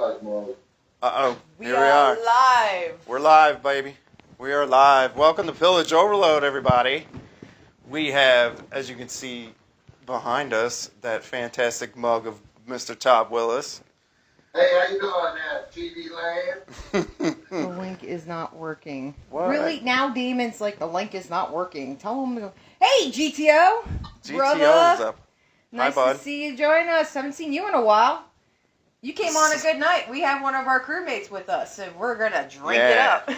flight mode. Uh-oh. We Here we are are. live. We're live, baby. We are live. Welcome to Pillage Overload, everybody. We have, as you can see behind us, that fantastic mug of Mr. Todd Willis. Hey, how you doing there, TV land? The link is not working. What? Really? Now Demon's like, the link is not working. Tell him, hey, GTO. GTO's brother. up. Nice Hi, bud. to see you join us. Haven't seen you in a while. You came on a good night. We have one of our crewmates with us, and we're going to drink it up.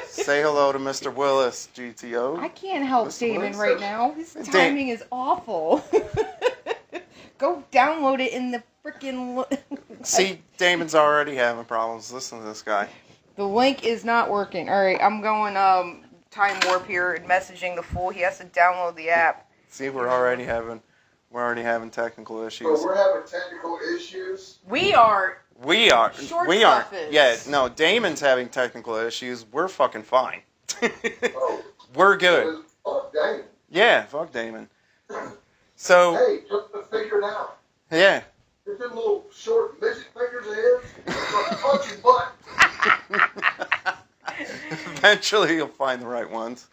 Say hello to Mr. Willis, GTO. I can't help Mr. Damon Willis. right now. His timing is awful. Go download it in the freaking... See, Damon's already having problems. Listen to this guy. The link is not working. All right, I'm going time warp here and messaging the fool. He has to download the app. See, we're already having technical issues. So we're having technical issues. We are. We aren't. Stuff Yeah, no, Damon's having technical issues. We're fucking fine. Oh, We're good. oh, dang. Yeah, fuck Damon. So, Hey, just to figure it out. yeah. There's them little short midget fingers of his. Punch your butt. Eventually he'll find the right ones.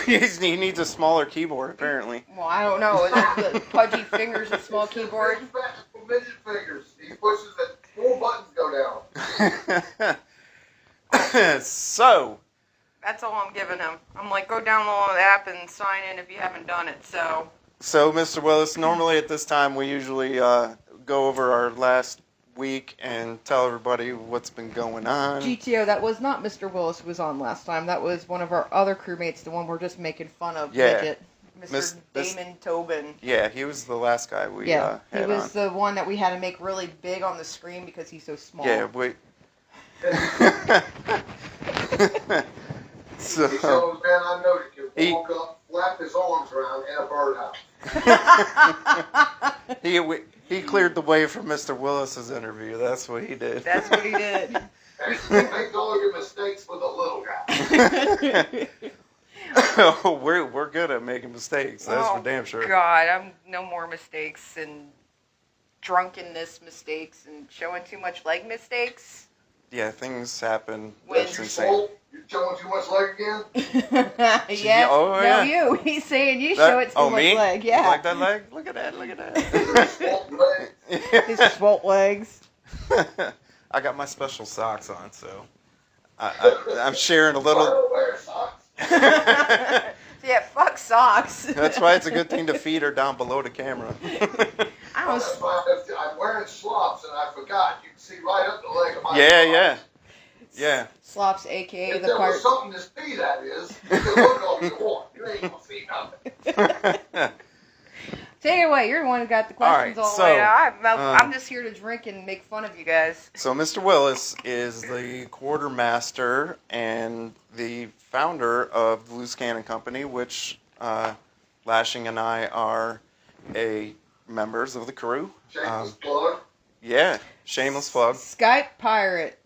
He needs a smaller keyboard, apparently. Well, I don't know. There's the pudgy fingers and small keyboard. Big, fat little midget fingers. He pushes it, 4 buttons go down. So, That's all I'm giving him. I'm like, go download the app and sign in if you haven't done it. So, Mr. Willis, normally at this time we usually go over our last week and tell everybody what's been going on. GTO, that was not Mr. Willis who was on last time. That was one of our other crewmates, the one we're just making fun of. Yeah. Midget. Mr. Damon Tobin. Yeah, he was the last guy we had he was on. the one that we had to make really big on the screen because he's so small. Yeah, we... So, He shows down, I noticed he woke up, flapped his arms around, and a birdhouse. he cleared the way for Mr. Willis's interview. That's what he did. That's what he did. Make all your mistakes with a little guy. Oh, we're good at making mistakes. That's for damn sure. God, I'm no more mistakes and drunkenness mistakes and showing too much leg mistakes. Yeah, things happen. When- That's insane. Swole? You showing too much leg again? Yes, oh, yeah. no, you. He's saying you show it too much me? leg. Yeah. You like that leg? Look at that. Look at that. Swole legs. His swolt legs. I got my special socks on, so I'm sharing a I little. don't wear socks. Yeah, fuck socks. That's why it's a good thing to feed her down below the camera. I was. That's why I'm wearing slops and I forgot. You can see right up the leg of my Yeah. Slops, aka If the there part. was something to see, that is, you can look all you want. You ain't gonna see nothing. Take it away. You're the one who got the questions all the way out. I'm just here to drink and make fun of you guys. So Mr. Willis is the quartermaster and the founder of the Loose Cannon Company, which Lashing and I are members of the crew. Shameless plug. Yeah, shameless plug. Skype pirate.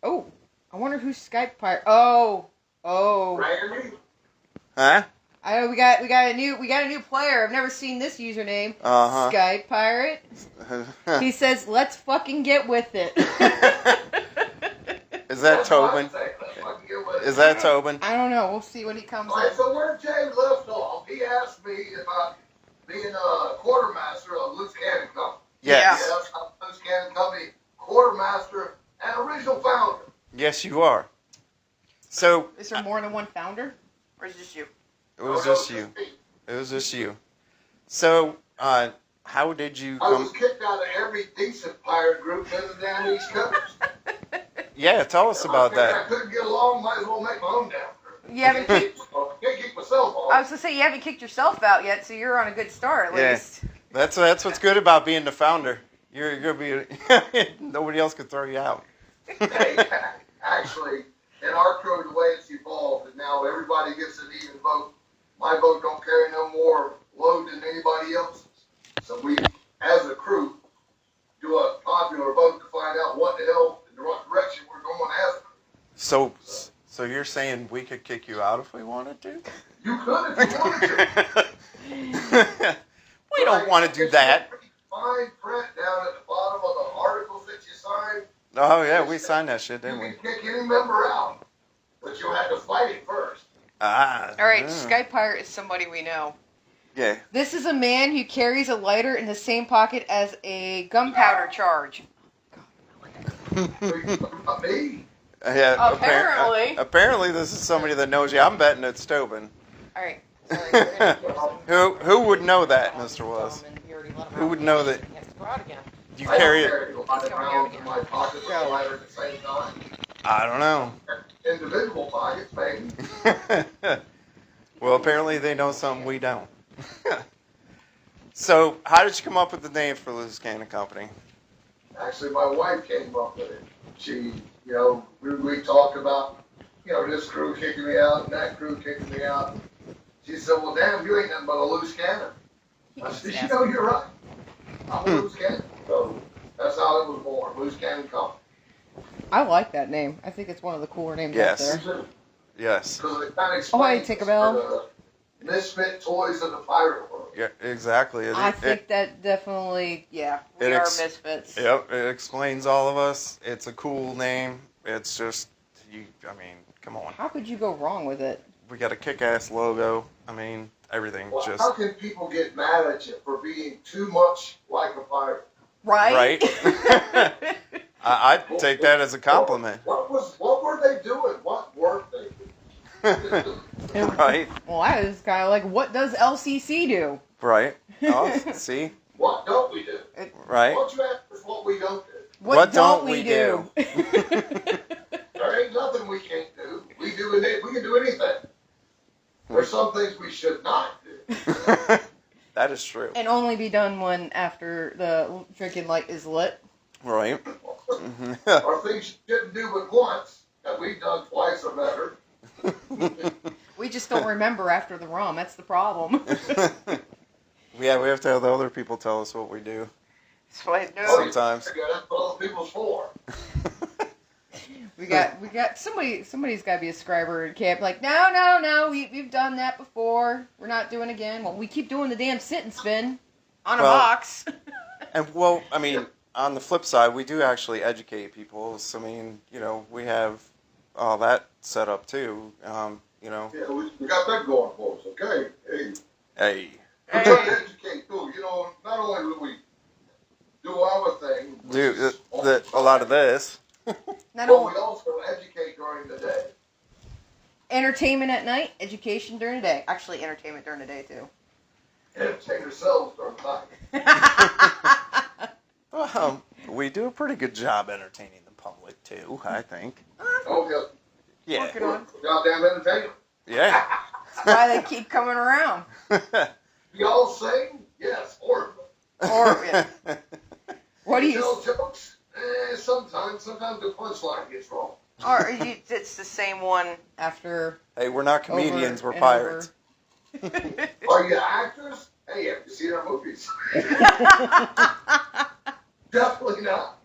Oh, I wonder who's Skype pirate. Oh. Randy. Huh? I know we got a new player. I've never seen this username. Uh-huh. Skype pirate. He says, "Let's fucking get with it." Is that Tobin? Is that Tobin? I don't know. We'll see when he comes Alright, in. so where Jay left off, he asked me about being a quartermaster of Loose Cannon Company. Yes. Yes, I'm Loose Cannon Company quartermaster and original founder. Yes, you are. So Is there more than one founder, or is it just you? it was just you. It was just you. So how did you I come? was kicked out of every decent pirate group other than these coast. Yeah, tell us about I that. couldn't get along, might as well make my own damn group. You haven't kicked. Can't keep myself on. I was gonna say you haven't kicked yourself out yet, so you're on a good start at Yeah. least. That's what's good about being the founder. You're gonna be nobody else could throw you out. Hey, actually, in our crew, the way it's evolved, and now everybody gets an even vote. My vote don't carry no more load than anybody else's. So we, as a crew, do a popular vote to find out what the hell, in what direction we're going as a crew. So you're saying we could kick you out if we wanted to? You could if you wanted to. We don't want to do that. Fine print down at the bottom of the articles that you sign. Oh yeah, we signed that shit, didn't we? You can kick any member out, but you had to fight it first. Ah. All right, yeah. Sky Pirate is somebody we know. Yeah. This is a man who carries a lighter in the same pocket as a gunpowder charge. Not me. Yeah. Apparently. Apparently, this is somebody that knows you. I'm betting it's Tobin. All right. Sorry, we're gonna do some- Who would know that, Mr. Willis? Who would know that? He has to go out again. You I carry don't it? carry a lot of rounds in my pocket with a lighter at the same time. I don't know. Individual pockets, maybe. Well, apparently they know something we don't. So, how did you come up with the name for Loose Cannon Company? Actually, my wife came up with it. She, we talked about, this crew kicking me out and that crew kicking me out. She said, well, damn, you ain't nothing but a loose cannon. I said, you're right. I'm a loose cannon. So that's how it was born, Loose Cannon Company. I like that name. I think it's one of the cooler names Yes. out there. Yes. Because it kind of Oh, hey, explains Tinkerbell. the misfit toys of the pirate world. Yeah, exactly. I think that definitely, we are misfits. Yep, it explains all of us. It's a cool name. It's just, come on. How could you go wrong with it? We got a kick-ass logo. Everything Well, just... how can people get mad at you for being too much like a pirate? Right? I'd take that as a compliment. What were they doing? What weren't they doing? Right? Well, I was kind of like, what does LCC do? Right. Oh, see? What don't we do? Right? What you ask is what we don't do. What don't we do? There ain't nothing we can't do. We can do anything. There's some things we should not do. That is true. And only be done when after the drinking light is lit. Right. Or things you shouldn't do but once, that we've done twice or better. We just don't remember after the rum. That's the problem. Yeah, we have to have the other people tell us what we do. That's what I do. Sometimes. That's what other people's for. We got somebody's got to be a scriber in camp. Like, no, we've done that before. We're not doing it again. Well, we keep doing the damn sit and spin on a box. And on the flip side, we do actually educate people. So, we have all that set up too. Yeah, we got that going for us. Okay, Hey. we try to educate too. Not only do we do our thing, Do a lot of this. Not but only we also educate during the day. entertainment at night, education during the day. Actually, entertainment during the day too. Entertain ourselves during the night. Well, we do a pretty good job entertaining the public too, I think. Oh, yeah. Yeah. Working on. Goddamn entertainment. Yeah. That's why they keep coming around. Y'all sing? Yes, horribly. Or what do you? Tell jokes? Sometimes the punchline gets wrong. Or it's the same one after. Hey, we're not comedians, Over we're and pirates. Are you actors? Hey, have you seen our movies? Definitely not.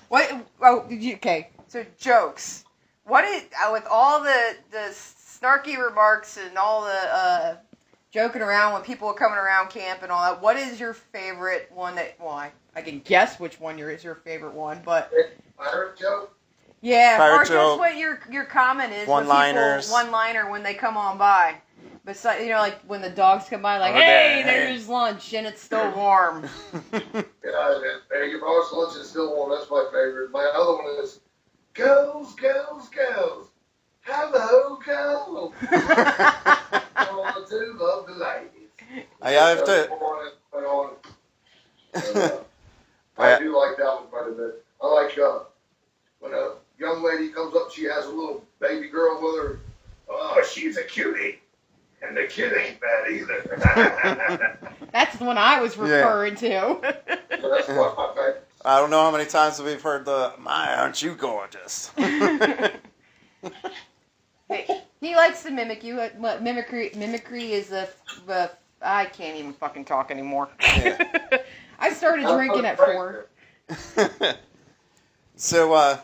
What? Oh, did you? Okay. So jokes. What is with all the snarky remarks and all the joking around when people are coming around camp and all that? What is your favorite one? I can guess which one is your favorite one, but Pirate joke? yeah, Pirate or joke. just what your comment is. One-liners. One-liner when they come on by. Besides, like when the dogs come by, like, Oh, hey, yeah, hey. there's lunch and it's still warm. Yeah, your boss lunch is still warm. That's my favorite. My other one is girls. Hello, girls. To love the ladies. I have to. I do like that one quite a bit. I like when a young lady comes up, she has a little baby girl with her. Oh, she's a cutie. And the kid ain't bad either. That's the one I was referring to. That's one of my favorites. I don't know how many times we've heard "My, aren't you gorgeous?" Hey, he likes to mimic you. Mimicry is I can't even fucking talk anymore. Yeah. I started drinking at 4. So,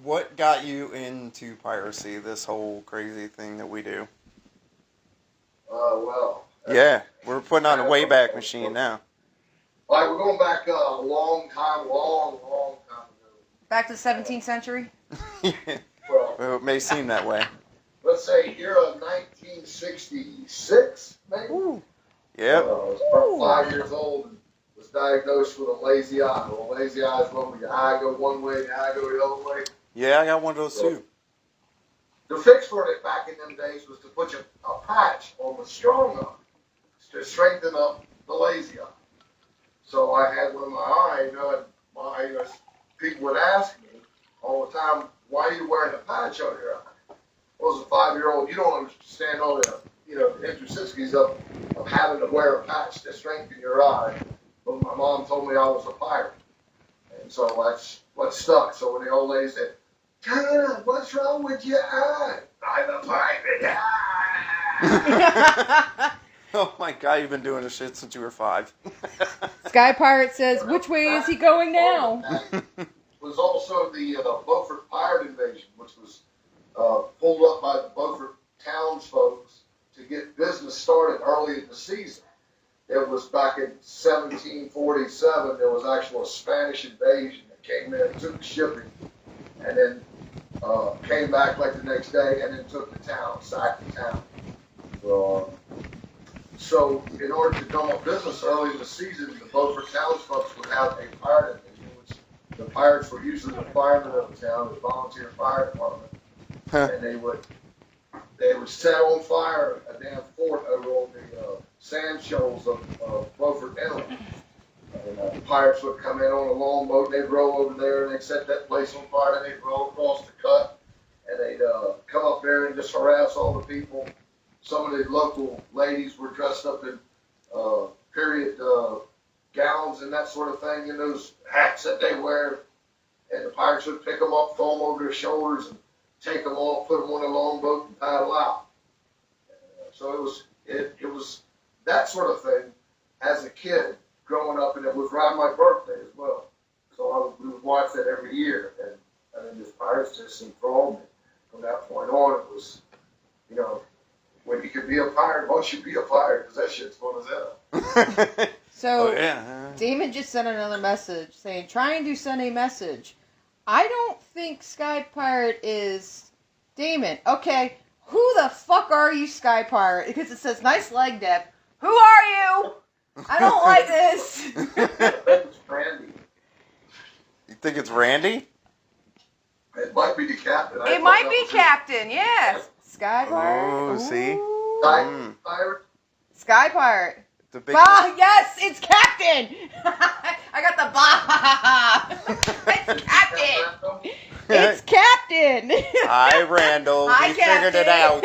what got you into piracy? This whole crazy thing that we do. Well. Yeah, we're putting on a Wayback Machine now. Like, we're going back a long time ago. Back to the 17th century? Well, It may seem that way. let's say era of 1966, maybe. Ooh. Yep. I was about 5 years old and was diagnosed with a lazy eye. Well, a lazy eye is when your eye go one way and your eye go the other way. Yeah, I got one of those too. The fix for it back in them days was to put a patch on the strong eye to strengthen up the lazy eye. So I had one in my eye, people would ask me all the time, why are you wearing a patch on your eye? Well, as a 5-year-old, you don't understand all the intricacies of having to wear a patch to strengthen your eye. But my mom told me I was a pirate. And so that's what stuck. So when the old lady said, Dad, what's wrong with your eye? I'm a pirate. Oh my God, you've been doing this shit since you were 5. Sky Pirate says, which way is he going now? Was also the Beaufort Pirate Invasion, which was pulled up by the Beaufort townsfolk to get business started early in the season. It was back in 1747. There was actually a Spanish invasion that came in and took shipping, and then came back like the next day, and then took the town, sacked the town. So in order to drum up business early in the season, the Beaufort townsfolk would have a pirate invasion, which the pirates were usually the firemen of the town, the volunteer fire department, and they would set on fire a damn fort over on the sand shoals of Beaufort Inlet. And the pirates would come in on a longboat, and they'd row over there, and they'd set that place on fire, and they'd row across the cut, and they'd come up there and just harass all the people. Some of the local ladies were dressed up in period gowns and that sort of thing, and those hats that they wear. And the pirates would pick them up, throw them over their shoulders, and take them off, put them on a longboat, and paddle out. So it was that sort of thing as a kid growing up, and it was around my birthday as well. So we would watch that every year, and then the pirates just enthralled me. From that point on, it was, when you could be a pirate, once you be a pirate, because that shit's fun as hell. So, yeah. Damon just sent another message saying, trying to send a message. I don't think Sky Pirate is Damon. Okay, who the fuck are you, Sky Pirate? Because it says nice leg depth. Who are you? I don't like this. It's Randy. You think it's Randy? It might be the captain. It might be Captain, yes. Sky Pirate. Oh, see? Pirate. Sky Pirate. The big Bah, yes, it's Captain. I got the bah. It's Captain. It's Captain. Hi, Randall. Hi, we figured it out.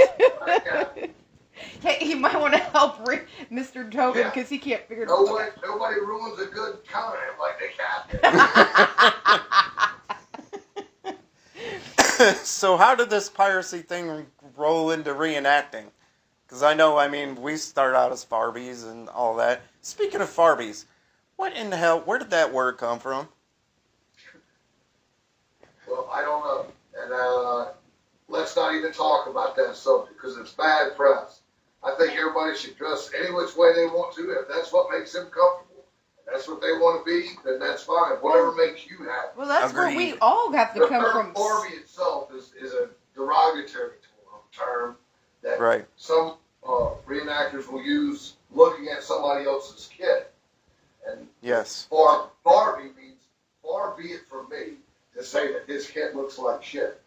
Hey, you might want to help Mr. Tobin because he can't figure it out. Nobody ruins a good time like the captain. So how did this piracy thing roll into reenacting? Because I know, we started out as Farbies and all that. Speaking of Farbies, what in the hell, where did that word come from? Well, I don't know. And let's not even talk about that subject because it's bad press. I think everybody should dress any which way they want to. If that's what makes them comfortable, if that's what they want to be, then that's fine. Whatever makes you happy. Well, that's Agreed. where we all have to come from. The term Barbie itself is a derogatory term that some reenactors will use looking at somebody else's kit. And yes, Barbie means far be it from me to say that his kid looks like shit.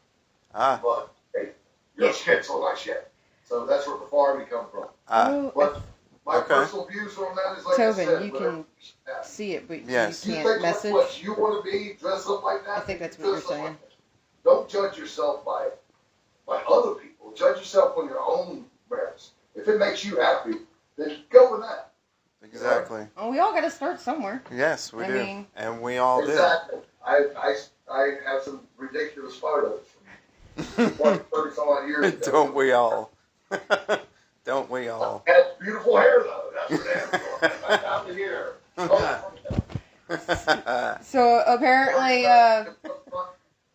But hey, your kids look like shit. So that's where the Barbie come from. But my personal views on that is like Tobin, I said, you can see it, but yes. you you can't think message. what you want to be, dress up like that. I think that's what you're saying. Like don't judge yourself by other people. Judge yourself on your own merits. If it makes you happy, then go with that. Exactly. Well, we all got to start somewhere. Yes, we do. mean, and we all Exactly. I have some ridiculous photos from 20, 30 some odd years did. ago. Don't we all? Don't we all? Had beautiful hair though. That's what that's out the hair. So apparently,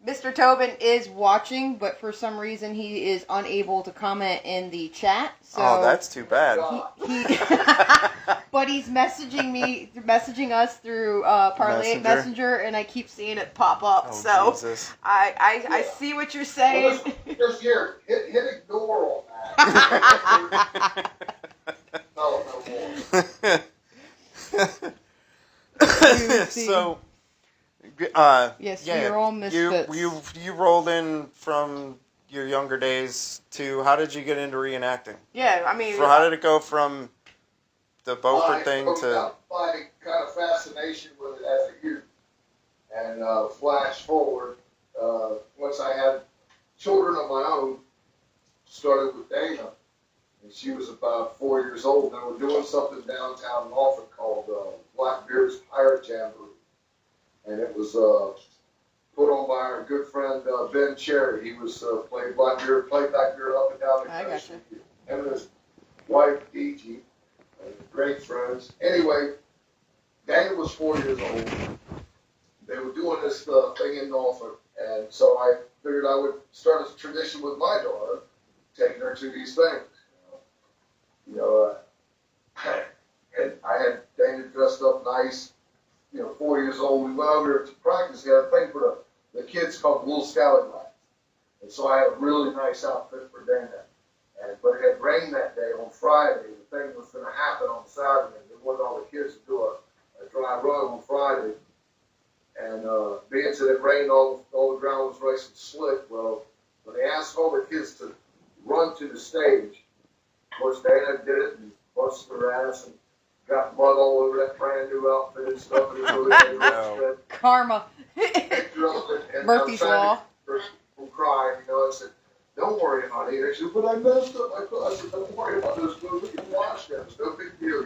Mr. Tobin is watching, but for some reason he is unable to comment in the chat. So Oh, that's too bad. he but he's messaging us through Parlay Messenger, and I keep seeing it pop up. Oh, so Jesus. I see what you're saying. Just here, hit ignore on that. No more. So, yes, yeah, you're all misfits. you rolled in from your younger days to, how did you get into reenacting? Yeah, I mean, So how did it go from the Beaufort thing to? My kind of fascination with it as a youth, and flash forward, once I had children of my own, started with Dana, and she was about 4 years old. They were doing something downtown Norfolk called Blackbeard's Pirate Jamboree, and it was put on by our good friend Ben Cherry. He was played Blackbeard up and down the I coast. gotcha. Him and his wife, E.G., great friends. Anyway, Dana was 4 years old. They were doing this thing in Norfolk, and so I figured I would start a tradition with my daughter, taking her to these things. And I had Dana dressed up nice, 4 years old. We went over to practice. He had a thing for the kids called Little Scouting Lights. And so I had a really nice outfit for Dana. But it had rained that day on Friday. The thing was going to happen on Saturday. They wanted all the kids to do a dry run on Friday. And being that it rained, all the ground was nice and slick. Well, when they asked all the kids to run to the stage, of course, Dana did it and busted her ass and got mud all over that brand new outfit and stuff. And it really made Karma. Murphy's Law. From crying, I said, "Don't worry, honey." And she said, "But I messed up." I said, "Don't worry about this. We can wash that. It's no big deal,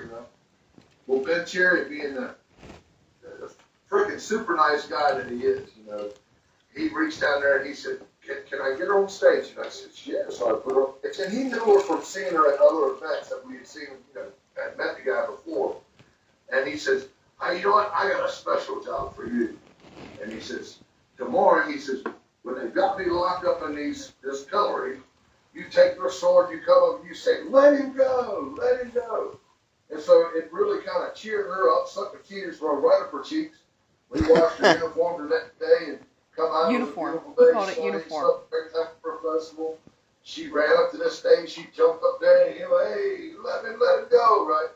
Well, Ben Cherry, being the freaking super nice guy that he is, he reached down there and he said, Can I get her on stage? And I said, "Yeah." So I put her, and he knew her from seeing her at other events that we had seen, had met the guy before. And he says, "Hey, you know what? I got a special job for you." And he says, "Tomorrow," he says, "when they've got me locked up in this pillory, you take your sword, you come up, and you say, 'Let him go, let him go.'" And so it really kind of cheered her up, sucked the tears rolled right up her cheeks. We washed her uniform the next day and come out. Uniform. It was a beautiful day. We called it uniform. Spectacular festival. She ran up to this stage, she jumped up there and "Hey, let him go," right?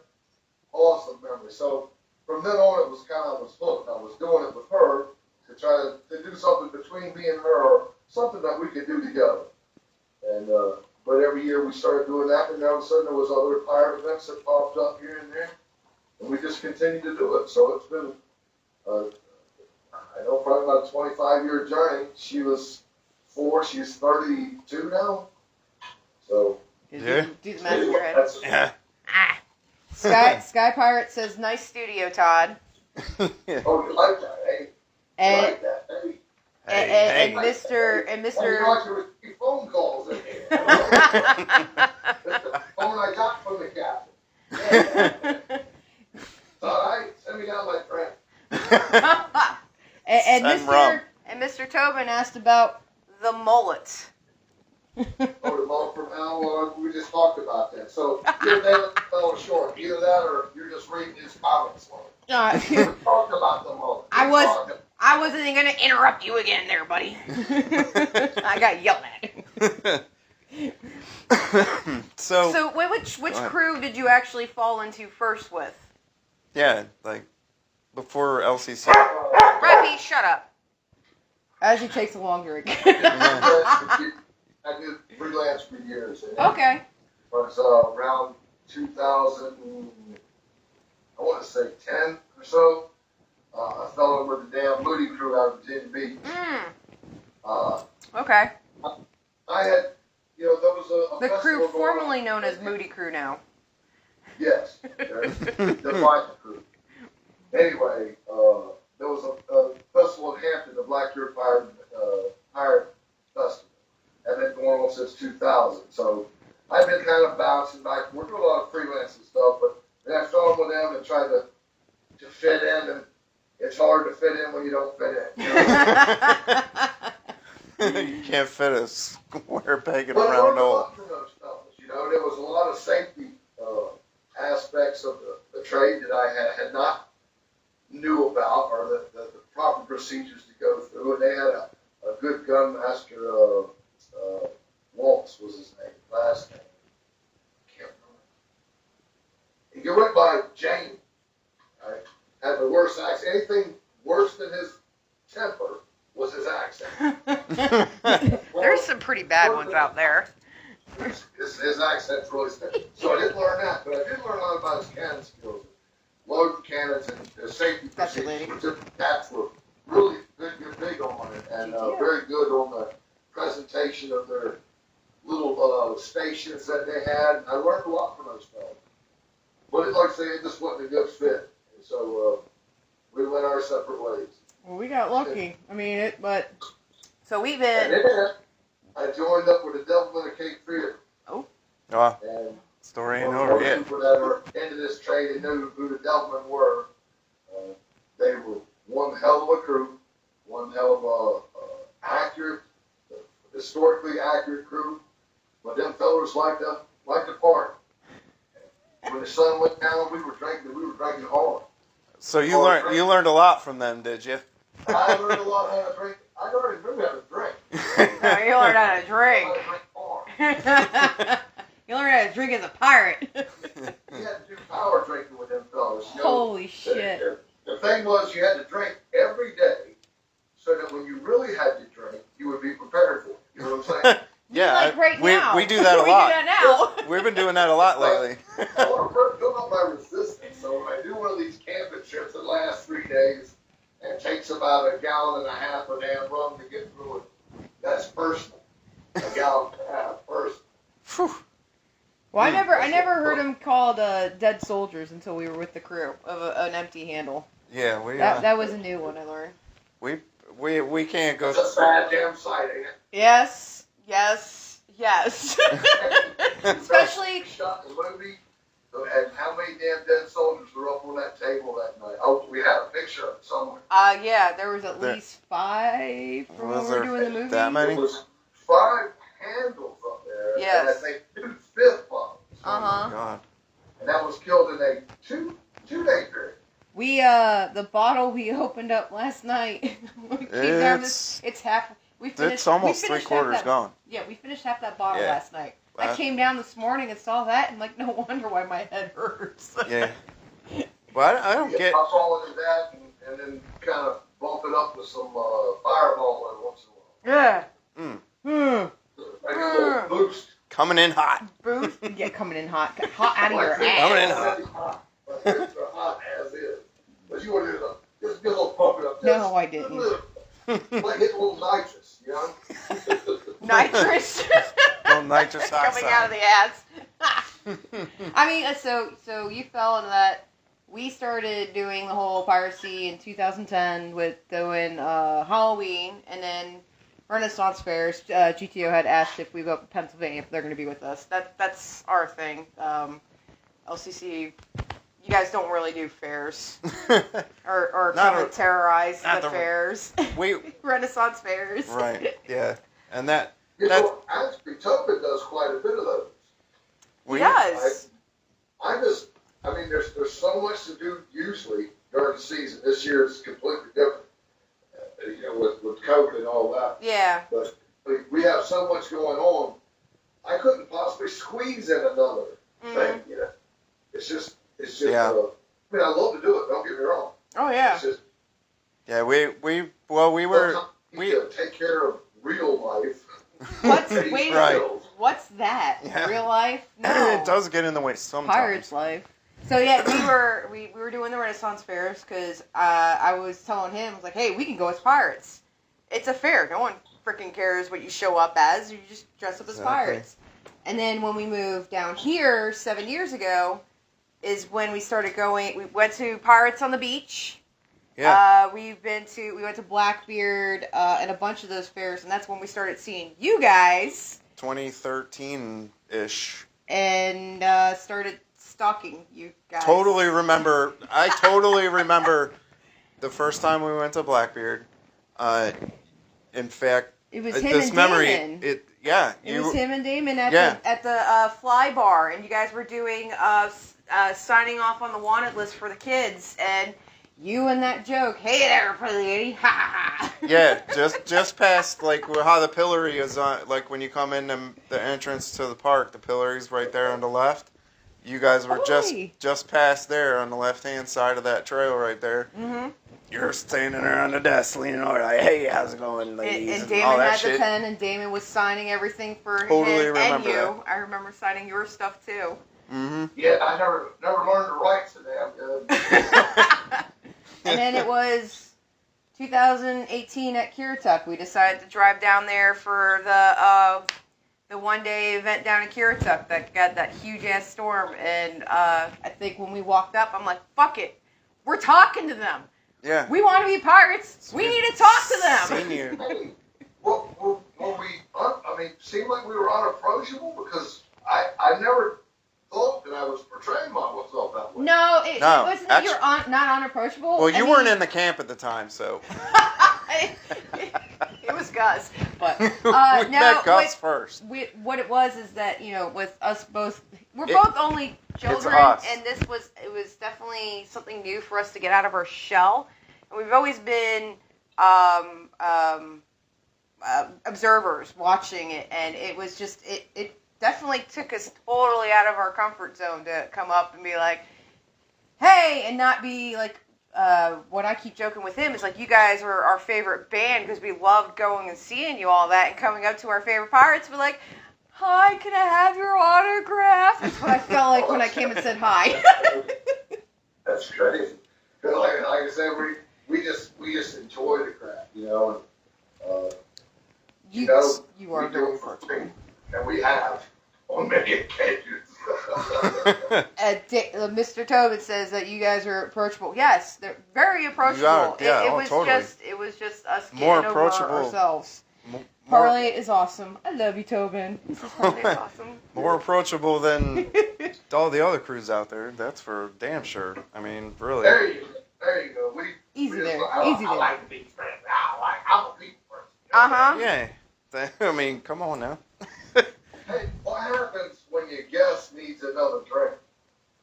Awesome memory. So from then on, it was kind of, I was hooked. I was doing it with her to try to do something between me and her, or something that we could do together. And but every year we started doing that, and all of a sudden there was other pirate events that popped up here and there, and we just continued to do it. So it's been, I know, probably about a 25-year journey. She was 4, she's 32 now. So Yeah. Do the math in your head. Yeah. Sky Pirate says, "Nice studio, Todd." Yeah. Oh, you like that, eh? And, You like that, eh? and Hey. Mr. Well, you like to receive phone calls in here. The phone I got from the captain. Yeah. All right, send me down my friend. and Mr. Tobin asked about the mullet. Oh, the mullet from Al, well, we just talked about that. So you're there fell short. Either that or you're just reading his comments. We talked about the mullet. I wasn't going to interrupt you again there, buddy. I got yelled at. So which crew did you actually fall into first with? Yeah, like before LCC. Rappy, shut up. As he takes a longer again. I did freelance for years. And Okay. It was around 2000, I want to say 10 or so. I fell in with the damn Moody crew out of Virginia Beach. Okay. I had, there was a The crew festival going formerly on. known as Moody Crew now. Yes, the Viking crew. Anyway, there was a festival in Hampton, the Blackbeard Pirate Festival. And been going on since 2000. So I've been kind of bouncing back. We're doing a lot of freelance and stuff, but then I fell in with them and tried to fit in, and it's hard to fit in when you don't fit in. You can't fit a square peg in a But round hole. there was a lot of aspects of the trade that I had not knew about, or the proper procedures to go through. And they had a good gun master, Waltz was his name, last name. Can't remember. He went by Jamie. Right? Had the worst accent. Anything worse than his temper was his accent. There's some pretty bad ones out there. His accent's really thick. So I didn't learn that, but I did learn a lot about his cannon skills. Loading cannons and the safety That's your lady. procedures. Cats were really big on it, and very good on the presentation of their little stations that they had. And I learned a lot from those fellas. But like I say, it just wasn't a good fit. And so we went our separate ways. Well, we got lucky. I mean, so we've And been. then I joined up with the Devilman of Cape Fear. Oh, And story ain't over yet. People that are into this trade and knew who the Devilmen were. They were one hell of a crew, one hell of a accurate, historically accurate crew. But them fellas liked to party. When the sun went down, we were drinking hard. So you learned a lot from them, did you? I learned a lot how to drink. I already knew how to drink. No, you learned how to drink. How to drink hard. You learned how to drink as a pirate. You had to do power drinking with them fellas. You know, Holy shit. The thing was, you had to drink every day, so that when you really had to drink, you would be prepared for it. You know what I'm saying? Yeah, like right now. we do that a lot. We do that now. We've been doing that a lot lately. I want to build up my resistance. So when I do one of these camping trips that lasts 3 days and takes about 1.5 gallons of damn rum to get through it, that's personal. 1.5 gallons personal. Phew. Well, I never heard them called dead soldiers until we were with the crew of an empty handle. Yeah, That was a new one I learned. we can't go. It's a sad damn sight, ain't it? Yes. Especially. Shot in the movie, and how many damn dead soldiers were up on that table that night? Oh, we have a picture of it somewhere. Yeah, there was at least 5 from when we were doing the movie. That many? There was 5 handles up there. Yes. And I think 2 fifth bombs. Oh my God. And that was killed in a two-day period. We the bottle we opened up last night. It's half. It's almost 3/4 gone. Yeah, we finished half that bottle Yeah. last night. I came down this morning and saw that, and like, no wonder why my head hurts. Yeah. Well, I don't get. I fall into that and then kind of bump it up with some Fireball every once in a while. Yeah. Make a little boost. Coming in hot. Boost. Yeah, coming in hot. Hot out of your Coming ass. in hot. It's hot as is. But you want to do just get a little pump it up. No, I didn't. Like hit a little nitrous, you know? Nitrous. Little nitrous coming oxide. out of the ass. I mean, so you fell into that. We started doing the whole piracy in 2010 with doing Halloween, and then Renaissance fairs. GTO had asked if we go up to Pennsylvania if they're going to be with us. That's our thing. LCC, you guys don't really do fairs or come and terrorize the fairs. Renaissance fairs. Right. Yeah. And that's actually, Topin does quite a bit of those. He does. I mean, there's so much to do usually during the season. This year is completely different, with COVID and all that. Yeah. But we have so much going on. I couldn't possibly squeeze in another thing. It's just. Yeah. I mean, I love to do it. Don't get me wrong. Oh yeah. It's just. Yeah. We were. We take care of real life. What's that? Yeah. Real life? No. It does get in the way sometimes. Pirate's life. So yeah, we were doing the Renaissance fairs because I was telling him, I was like, hey, we can go as pirates. It's a fair. No one freaking cares what you show up as. You just dress up as pirates. And then when we moved down here 7 years ago, is when we started going. We went to Pirates on the Beach. Yeah. We went to Blackbeard and a bunch of those fairs, and that's when we started seeing you guys. 2013-ish. And started stalking you guys. I totally remember the first time we went to Blackbeard. In fact, it was him this and memory, Damon. It was him and Damon at the Fly Bar, and you guys were doing signing off on the wanted list for the kids, and you and that joke, hey there, pretty lady, ha ha ha. Yeah, just past like how the pillory is on, like when you come in the entrance to the park, the pillory's right there on the left. You guys were just past there on the left hand side of that trail right there. Mm-hmm. You're standing there on the desk, leaning over, like, hey, how's it going, ladies? And Damon all that had shit. the pen, and Damon was signing everything for Totally him remember and you. that. I remember signing your stuff too. Mm-hmm. Yeah, I never learned to write so damn good. And then it was 2018 at Currituck. We decided to drive down there for the one-day event down in Currituck that got that huge-ass storm. And I think when we walked up, I'm like, fuck it. We're talking to them. Yeah. We want to be pirates. We need to talk to them. Seen you. Hey, were we, seemed like we were unapproachable because I never thought that I was portraying myself that way. No, it wasn't that you're not unapproachable. Well, you weren't in the camp at the time, so. It was Gus. But we met Gus first. What it was is that, with us both, we're both only children, and it was definitely something new for us to get out of our shell. And we've always been observers watching it, and it was just it definitely took us totally out of our comfort zone to come up and be like, hey, and not be like, what I keep joking with him is like, you guys were our favorite band because we loved going and seeing you all that, and coming up to our favorite pirates, we're like, hi, can I have your autograph? That's what I felt like when I came and said hi. That's crazy. Like I said, we just enjoy the crap, and you are very approachable. And we have on many occasions. Mr. Tobin says that you guys are approachable. Yes, they're very approachable. It was just us getting more over approachable ourselves. Parlay is awesome. I love you, Tobin. Parlay is awesome. More approachable than all the other crews out there. That's for damn sure. I mean, really. There you go. I like to be friends. I'm a people person. Uh-huh. Yeah. I mean, come on now. Hey, what happens when your guest needs another drink?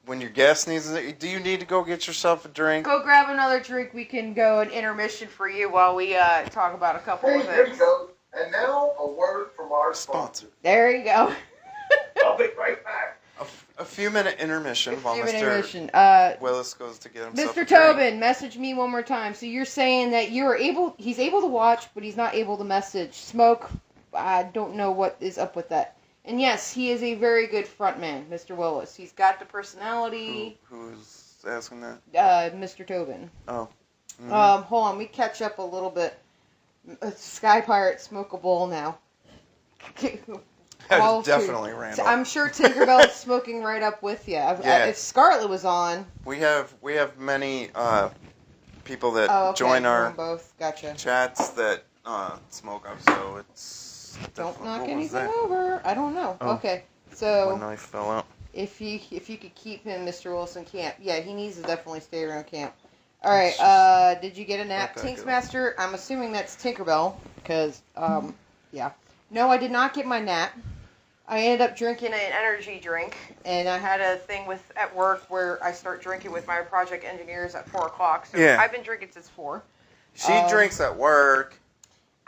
When your guest needs do you need to go get yourself a drink? Go grab another drink. We can go an intermission for you while we talk about a couple of There you things. go. And now a word from our sponsor. There you go. I'll be right back. A few minute intermission while Mr. Willis goes to get himself Mr. a drink. Tobin, message me one more time. So you're saying that he's able to watch, but he's not able to message. Smoke, I don't know what is up with that. And yes, he is a very good frontman, Mr. Willis. He's got the personality. Who's asking that? Mr. Tobin. Oh. Mm-hmm. Hold on, we catch up a little bit. Sky Pirate, smoke a bowl now. Definitely, Randall. I'm sure Tinkerbell's smoking right up with you. If Scarlett was on, we have many people that join our both. Gotcha. chats that smoke up, so it's. Don't knock anything over. I don't know. Oh. Okay, so one knife fell out. If you could keep him, Mr. Wilson, camp. Yeah, he needs to definitely stay around camp. All right. Did you get a nap, Tinksmaster? I'm assuming that's Tinkerbell, because yeah. No, I did not get my nap. I ended up drinking an energy drink, and I had a thing at work where I start drinking with my project engineers at 4 o'clock. So yeah. I've been drinking since 4. She drinks at work.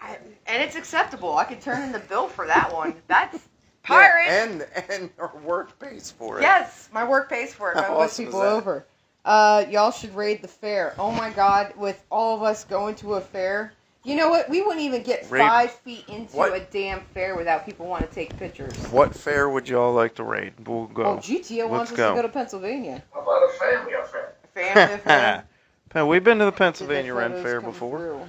And it's acceptable. I could turn in the bill for that one. That's pirate. Yeah, and her work pays for it. Yes, my work pays for it. I put people over. Y'all should raid the fair. Oh my God, with all of us going to a fair. You know what? We wouldn't even get 5 feet into a damn fair without people wanting to take pictures. What fair would y'all like to raid? We'll go. Oh, GTO wants us to go to Pennsylvania. How about a family affair? Family affair. We've been to the Pennsylvania Ren Fair before.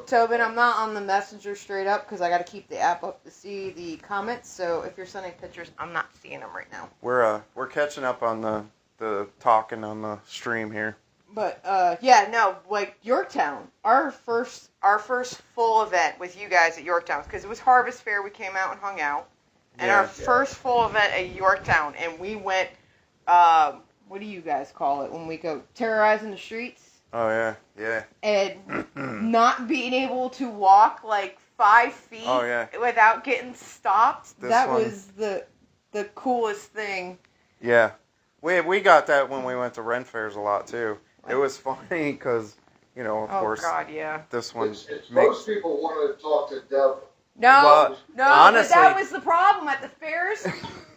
Tobin, I'm not on the messenger straight up because I got to keep the app up to see the comments. So if you're sending pictures, I'm not seeing them right now. We're catching up on the talking on the stream here. But like Yorktown, our first full event with you guys at Yorktown, because it was Harvest Fair. We came out and hung out, and our first full event at Yorktown, and we went. What do you guys call it when we go terrorizing the streets? Oh yeah. And not being able to walk like 5 feet without getting stopped. That the coolest thing. Yeah. We got that when we went to Ren fairs a lot, too. It was funny because, of course, God, yeah. this one Most people want to talk to Devil. No, honestly, but that was the problem at the fairs.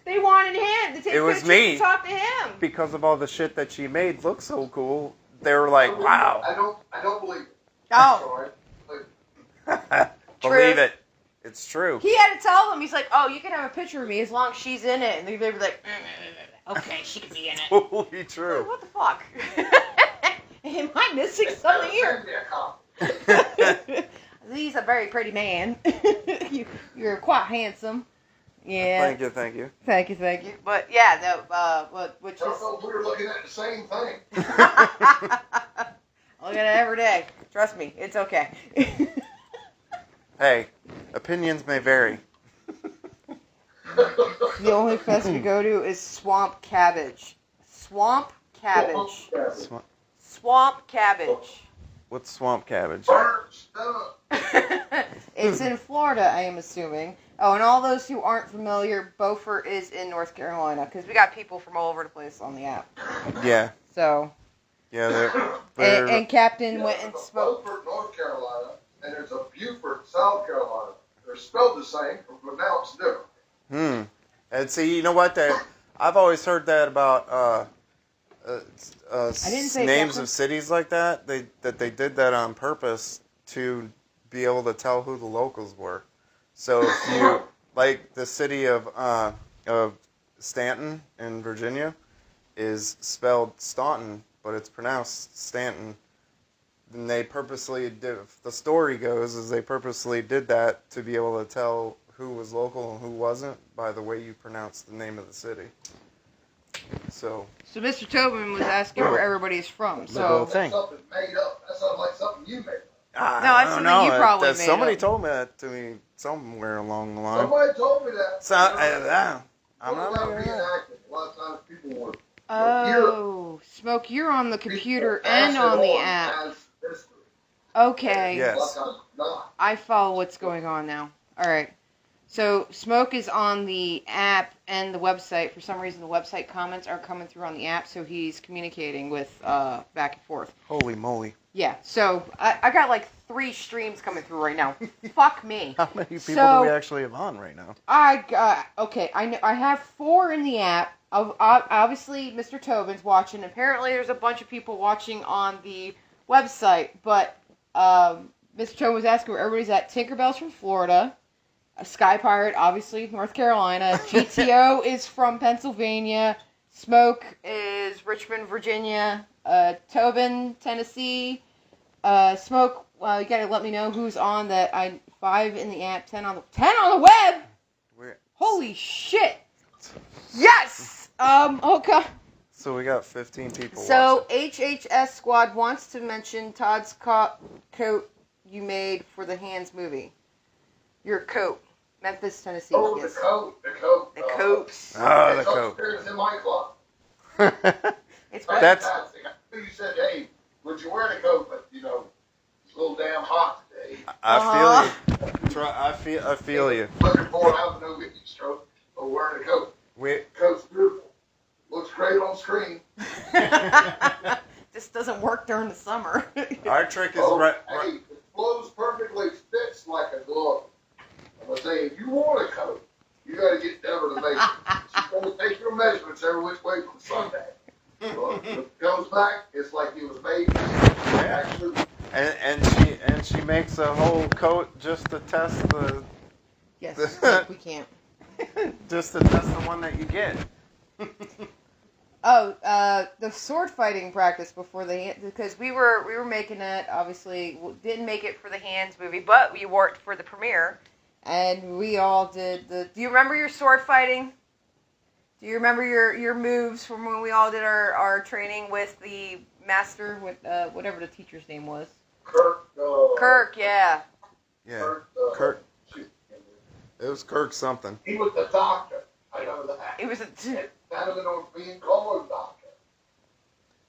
They wanted him to take pictures to talk to him. Because of all the shit that she made look so cool, they were like, wow. I don't believe it. Oh. Believe it. It's true. He had to tell them, he's like, oh, you can have a picture of me as long as she's in it. And they were like, okay, she can be in it. Totally true. What the fuck? Am I missing something here? He's a very pretty man. You're quite handsome. Yeah. Thank you. Thank you. But yeah, which is. We were looking at the same thing. I look at it every day. Trust me, it's okay. Hey, opinions may vary. The only fest we go to is Swamp Cabbage. Swamp Cabbage. Swamp Cabbage. What's swamp cabbage? It's in Florida, I am assuming. Oh, and all those who aren't familiar, Beaufort is in North Carolina, because we got people from all over the place on the app. Yeah. So. Yeah, and Captain went and spoke. Beaufort, North Carolina, and there's a Beaufort, South Carolina. They're spelled the same, but pronounced different. And see, you know what? I've always heard that about names of cities like that. They did that on purpose to be able to tell who the locals were. So if you like the city of Stanton in Virginia is spelled Staunton, but it's pronounced Stanton. And they purposely did. The story goes is they purposely did that to be able to tell who was local and who wasn't by the way you pronounce the name of the city. So Mr. Tobin was asking where everybody is from. So that's something made up. That sounds like something you made up. No, that's something you probably made somebody up. told me that to me somewhere along the line. Somebody told me that. So I'm not making it. A lot of times people would. Oh, Smoke, you're on the computer and on the app. Okay. Yes. I follow what's going on now. All right. So Smoke is on the app and the website. For some reason, the website comments are coming through on the app, so he's communicating with back and forth. Holy moly. Yeah. So I got like 3 streams coming through right now. Fuck me. How many people do we actually have on right now? Okay. I have 4 in the app. Obviously, Mr. Tobin's watching. Apparently, there's a bunch of people watching on the website. But Mr. Tobin was asking where everybody's at. Tinkerbell's from Florida. Sky Pirate, obviously, North Carolina. GTO is from Pennsylvania. Smoke is Richmond, Virginia. Tobin, Tennessee. Smoke, you gotta let me know who's on that. 5 in the app, 10 on the web. Holy shit! Yes. Okay. So we got 15 people. So watching. HHS Squad wants to mention Todd's coat you made for the Hands movie. Your coat. Memphis, Tennessee. Oh, yes. the coat. The coat. The it's coat. upstairs in my closet. It's That's. Fantastic. You said, hey, would you wear the coat? But, it's a little damn hot today. I feel you. I feel you. Looking forward to having no heat stroke, but wearing a coat. Coat's beautiful. Looks great on screen. This doesn't work during the summer. Our trick is Hey, it flows perfectly, fits like a glove. I'm going to say, if you want a coat, you got to get Deborah to make it. She's going to take your measurements every which way from Sunday. So if it comes back, it's like it was made. Actually, and she makes a whole coat just to test the. Yes, we can't. Just to test the one that you get. The sword fighting practice before because we were making it. Obviously, didn't make it for the Hands movie, but we wore it for the premiere, and we all did the. Do you remember your sword fighting? Do you remember your moves from when we all did our training with the master, with whatever the teacher's name was? Kirk, yeah. Yeah, Kirk. It was Kirk something. He was the doctor. I know that. It was Better than being called a doctor.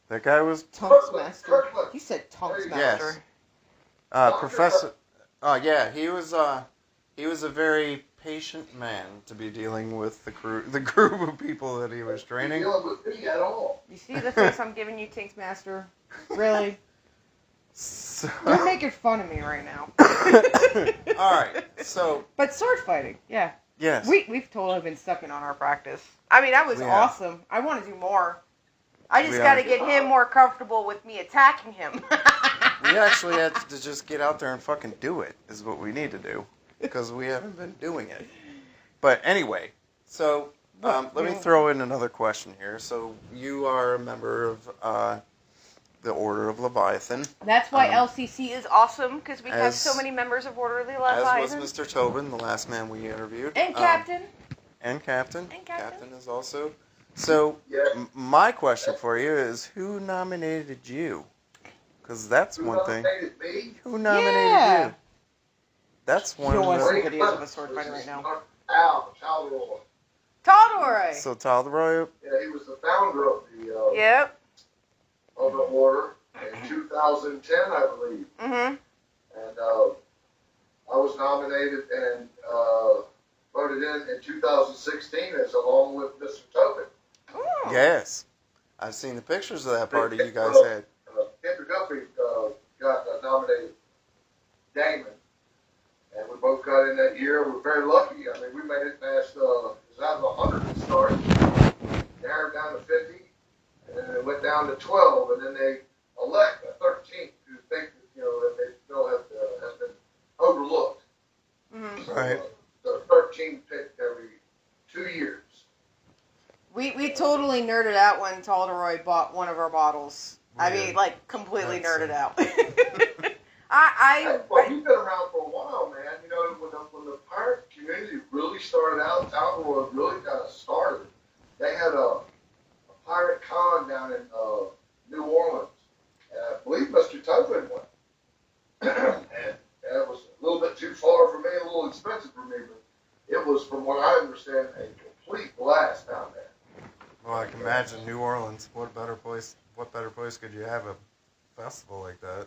That guy was Tonks Master. You said Tonks Master. Yes. Professor. Yeah, he was. he was a very patient man to be dealing with the group of people that he was training. Dealing with me at all. You see the face I'm giving you, Tinks Master? Really? So, You're making fun of me right now. all right. So, but sword fighting, yeah. yes, We've totally been sucking on our practice. I mean, that was awesome. I want to do more. I just got to get him more comfortable with me attacking him. we actually had to just get out there and fucking do it. Is what we need to do because we haven't been doing it. But anyway, so let me throw in another question here. So you are a member of the Order of Leviathan. That's why LCC is awesome, because we have so many members of Order of Leviathan. As was Mr. Tobin, the last man we interviewed. And Captain. And Captain. Captain is also. So, my question for you is, who nominated you? Because that's one thing. Who nominated me? Who nominated you? That's one of the... some videos of a sword fighter right now. Talderoy. So, Talderoy. Yeah, he was the founder of the... Yep. Of the order in 2010, I believe. Mm-hmm. And I was nominated and voted in 2016 as along with Mr. Tobin. Oh. Yes. I've seen the pictures of that party you guys had. Kendra Guppy got nominated Damon. And we both got in that year. We're very lucky. I mean, we made it past, it was out of 100 to start. Narrowed down to 50. And then it went down to 12, and then they elect a 13th who think that they still have been overlooked. Mm-hmm. So, Right. The 13th picked every 2 years. We totally nerded out when Talderoy bought one of our bottles. Yeah. I mean, like, completely nerded out. Well, you've been around for a while, man. You know, when the pirate community really started out, Talderoy really kind of started. They had a pirate con down in New Orleans. And I believe Mr. Tobin went. And it was a little bit too far for me, a little expensive for me, but it was, from what I understand, a complete blast down there. Well, I can imagine New Orleans. What better place could you have a festival like that?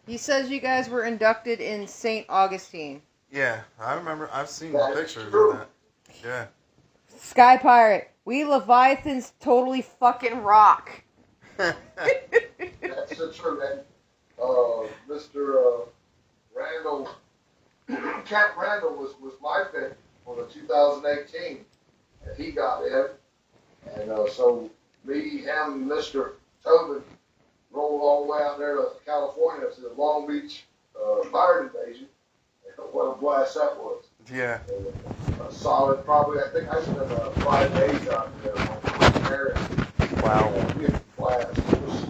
He says you guys were inducted in St. Augustine. Yeah, I remember. I've seen the pictures of that. Yeah. Sky Pirate, we Leviathans totally fucking rock. That's the truth. And Mr. Randall, Cat Randall was my pick for the 2018, and he got in. And so me, him, and Mr. Tobin rolled all the way out there to California to the Long Beach pirate invasion. And what a blast that was. Yeah. A solid, probably, I think I spent 5 days out there. Wow. Blast. It was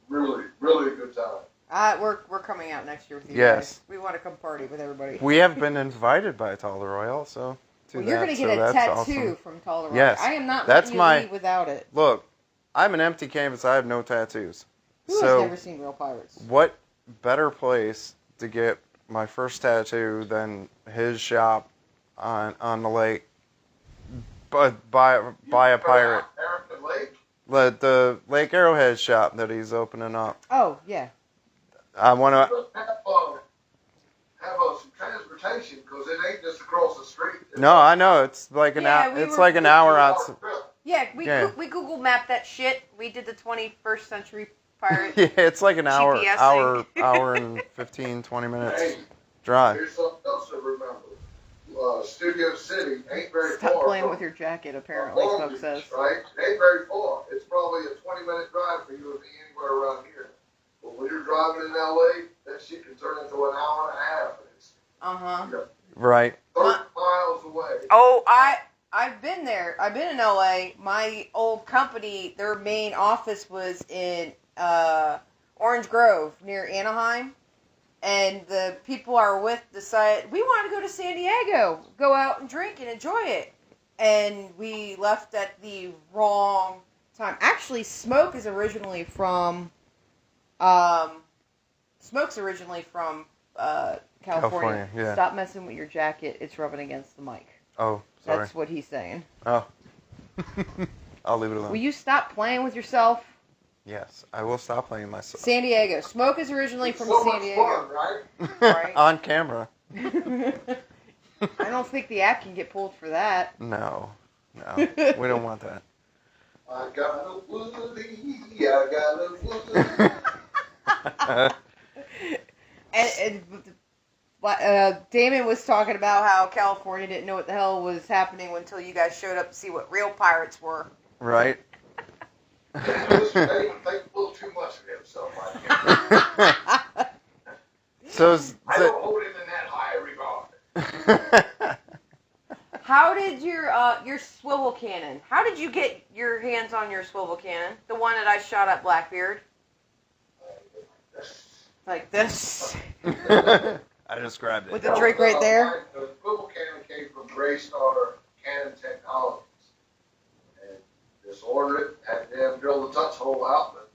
really, really a good time. We're coming out next year with you guys. We want to come party with everybody. We have been invited by Talderoy also. Well, you're going to get a tattoo from Talderoy. Yes. I am not letting you leave without it. Look, I'm an empty canvas. I have no tattoos. Who has never seen real pirates? What better place to get my first tattoo than his shop on the lake, but by a pirate. The Lake Arrowhead shop that he's opening up. Oh yeah. I want to have some transportation because it ain't just across the street. No, I know it's like an hour. It's like an hour out. Yeah, we Google mapped that shit. We did the 21st century pirate. Yeah, it's like an hour, GPS hour and 15, 20 minutes drive. Here's something else to remember. Studio City ain't very far. Stop playing with your jacket, apparently, Smoke says. Right? It ain't very far. It's probably a 20-minute drive for you to be anywhere around here. But when you're driving in LA, that shit can turn into an hour and a half. Right. 30 miles away. Oh, I've been there. I've been in LA. My old company, their main office was in Orange Grove near Anaheim. And the people I were with decided, we want to go to San Diego, go out and drink and enjoy it. And we left at the wrong time. Actually, Smoke is originally from, California. Yeah. Stop messing with your jacket. It's rubbing against the mic. Oh, sorry. That's what he's saying. Oh. I'll leave it alone. Will you stop playing with yourself? Yes, I will stop playing myself. San Diego. Smoke is originally from San Diego. Fun, right? Right. On camera. I don't think the app can get pulled for that. No, we don't want that. I got a woody, I got a woody. Damon was talking about how California didn't know what the hell was happening until you guys showed up to see what real pirates were. Right. They think a little too much of himself, I think. So, I don't hold him in that high regard. How did your swivel cannon? How did you get your hands on your swivel cannon? The one that I shot at Blackbeard? Like this. I described it. With the Drake right there? The swivel cannon came from Graystar Cannon Technologies. And just ordered it, had them drill the touch hole out, but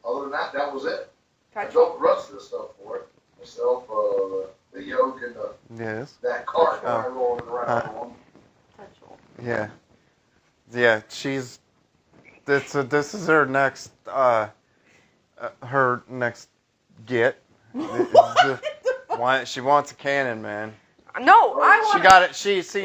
other than that, that was it. I built the rest of the stuff for it. Myself, the yoke and that cart that I rolled around on. Touch hole. Yeah. Yeah, she's... This is her next get. She wants a cannon, man. No, I want. She got it.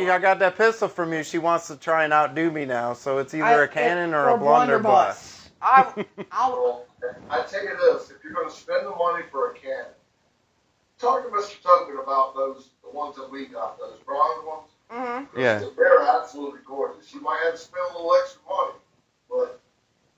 I got that pistol from you. She wants to try and outdo me now. So it's either a cannon or a blunderbuss. Well, I tell you this: if you're going to spend the money for a cannon, talk to Mr. Token about the ones that we got, those bronze ones. Mm-hmm. Yeah. They're absolutely gorgeous. You might have to spend a little extra money, but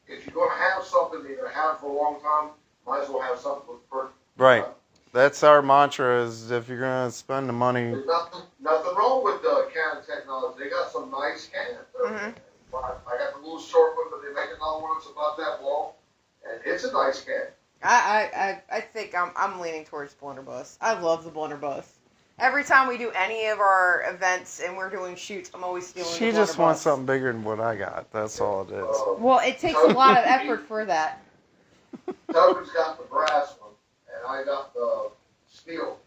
if you're going to have something you're going to have for a long time, might as well have something with purchase. Right. That's our mantra: is if you're going to spend the money. There's nothing wrong with Canon Technology. They got some nice cannons. Mm-hmm. I got the little short one, but they make another one that's about that long, and it's a nice cannon. I think I'm leaning towards blunderbuss. I love the blunderbuss. Every time we do any of our events and we're doing shoots, I'm always stealing the blunderbuss. She just wants something bigger than what I got. That's all it is. Well, it takes a lot of effort for that. Toby's got the brass one, and I got the steel.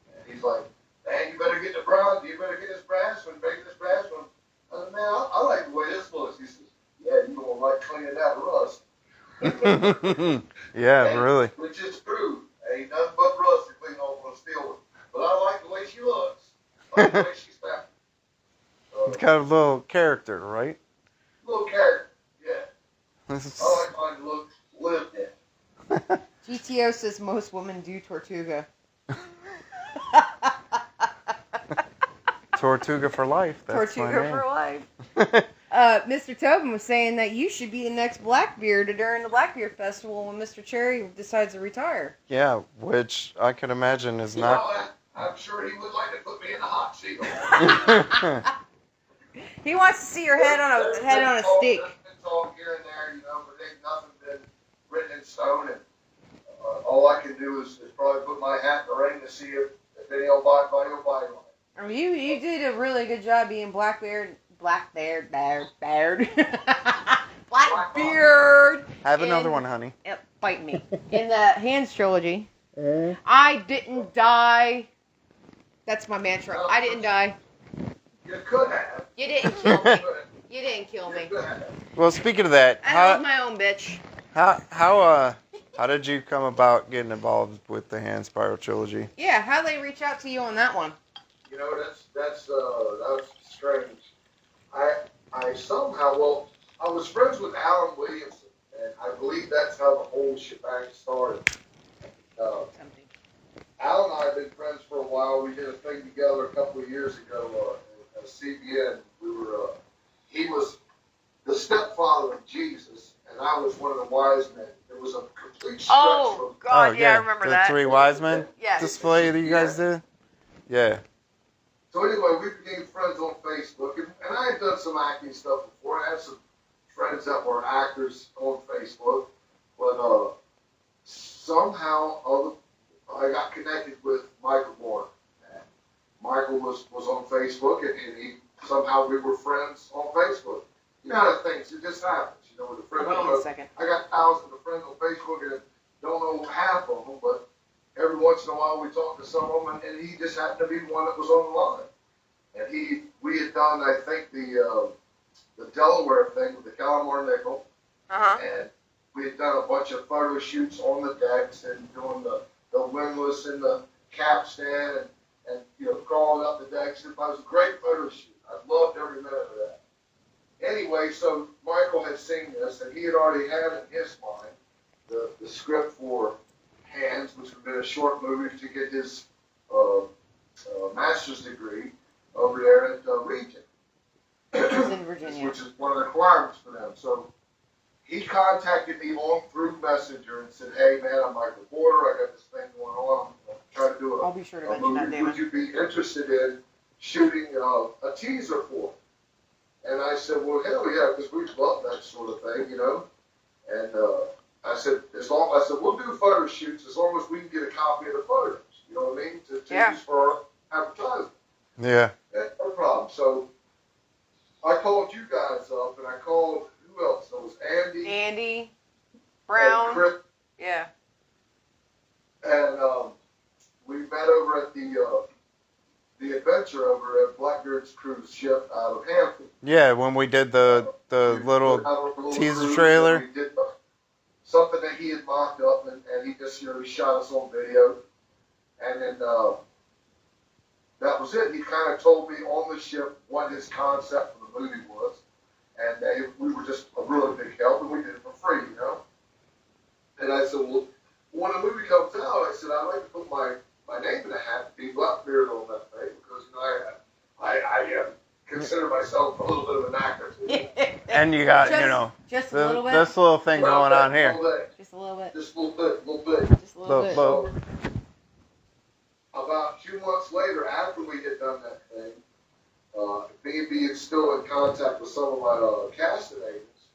And he's like, man, you better get the bronze. You better get this brass one, make this brass one. I said, man, I like the way this looks. He says, yeah, you don't like cleaning that rust. Yeah, really. Which is true. Ain't nothing but rust to clean off on a steel one. But I like the way she looks. I like the way she's back. It's got a little character, right? Little character, yeah. I like mine to look lived in. GTO says most women do Tortuga. Tortuga for life. That's Tortuga for life. Mr. Tobin was saying that you should be the next Blackbeard during the Blackbeard Festival when Mr. Cherry decides to retire. Yeah, which I can imagine is not... I'm sure he would like to put me in the hot seat. He wants to see your head on a stick. It's all here and there, but ain't nothing been written in stone. And all I can do is probably put my hat in the ring to see if any old body will buy one. I mean, you did a really good job being Blackbeard. Blackbeard. Have another one, honey. Yep, bite me. In the Hands trilogy, I didn't die. That's my mantra. I didn't die. You could have. You didn't kill me. You didn't kill me. Well, speaking of that, I was my own bitch. How did you come about getting involved with the Hand Spiral trilogy? Yeah, how they reach out to you on that one? That's strange. I somehow, I was friends with Alan Williamson, and I believe that's how the whole shebang started. Alan and I have been friends for a while. We did a thing together a couple of years ago at CBN. He was the stepfather of Jesus, and I was one of the wise men. It was a complete stretch. Oh, God, yeah, I remember that. The three wise men display that you guys did? Yeah. So anyway, we became friends on Facebook, and I had done some acting stuff before. I had some friends that were actors on Facebook, but somehow I got connected with Michael Moore. Michael was on Facebook, and somehow we were friends on Facebook. You know how things, it just happens. With a friend. Hold on a second. I got thousands of friends on Facebook, and don't know half of them, but every once in a while we talk to some of them, and he just happened to be the one that was on the line. And we had done, I think, the Delaware thing with the Calamar Nickel, and we had done a bunch of photo shoots on the decks and doing the windlass and the capstan, and crawling up the decks. It was a great photo shoot. I loved every minute of that. Anyway, so Michael had seen this, and he had already had in his mind the script for Hands, which would have been a short movie to get his master's degree over there at Regent, Which is in Virginia. which is one of the requirements for them. So he contacted me on through Messenger and said, "Hey man, I'm Michael Porter. I got this thing going on. I'm trying to do I'll be sure to a mention that, movie. Damon. Would you be interested in shooting a teaser for it?" And I said, "Well, hell yeah, because we love that sort of thing, And I said, we'll do photo shoots as long as we can get a copy of the photos. You know what I mean? To use for our advertising." Yeah. No problem. So I called you guys up, and I called who else? There was Andy. Andy, Brown. And Chris, Yeah. and we met over at the adventure over at Blackbeard's cruise ship out of Hampton. Yeah, when we did the We little put out a little teaser cruise, trailer. and we did something that he had mocked up, and he just shot us on video, and then that was it. He kind of told me on the ship what his concept for the movie was, and we were just a really big help, and we did it for free, And I said, well, when the movie comes out, I said, I'd like to put my name in the hat, be Blackbeard on that thing, because I consider myself a little bit of an actor too. And you got, Just a little bit. this little thing going on here. Just a little bit. Just a little bit. Just a little bit. So, about 2 months later, after we had done that thing, me being still in contact with some of my casting agents,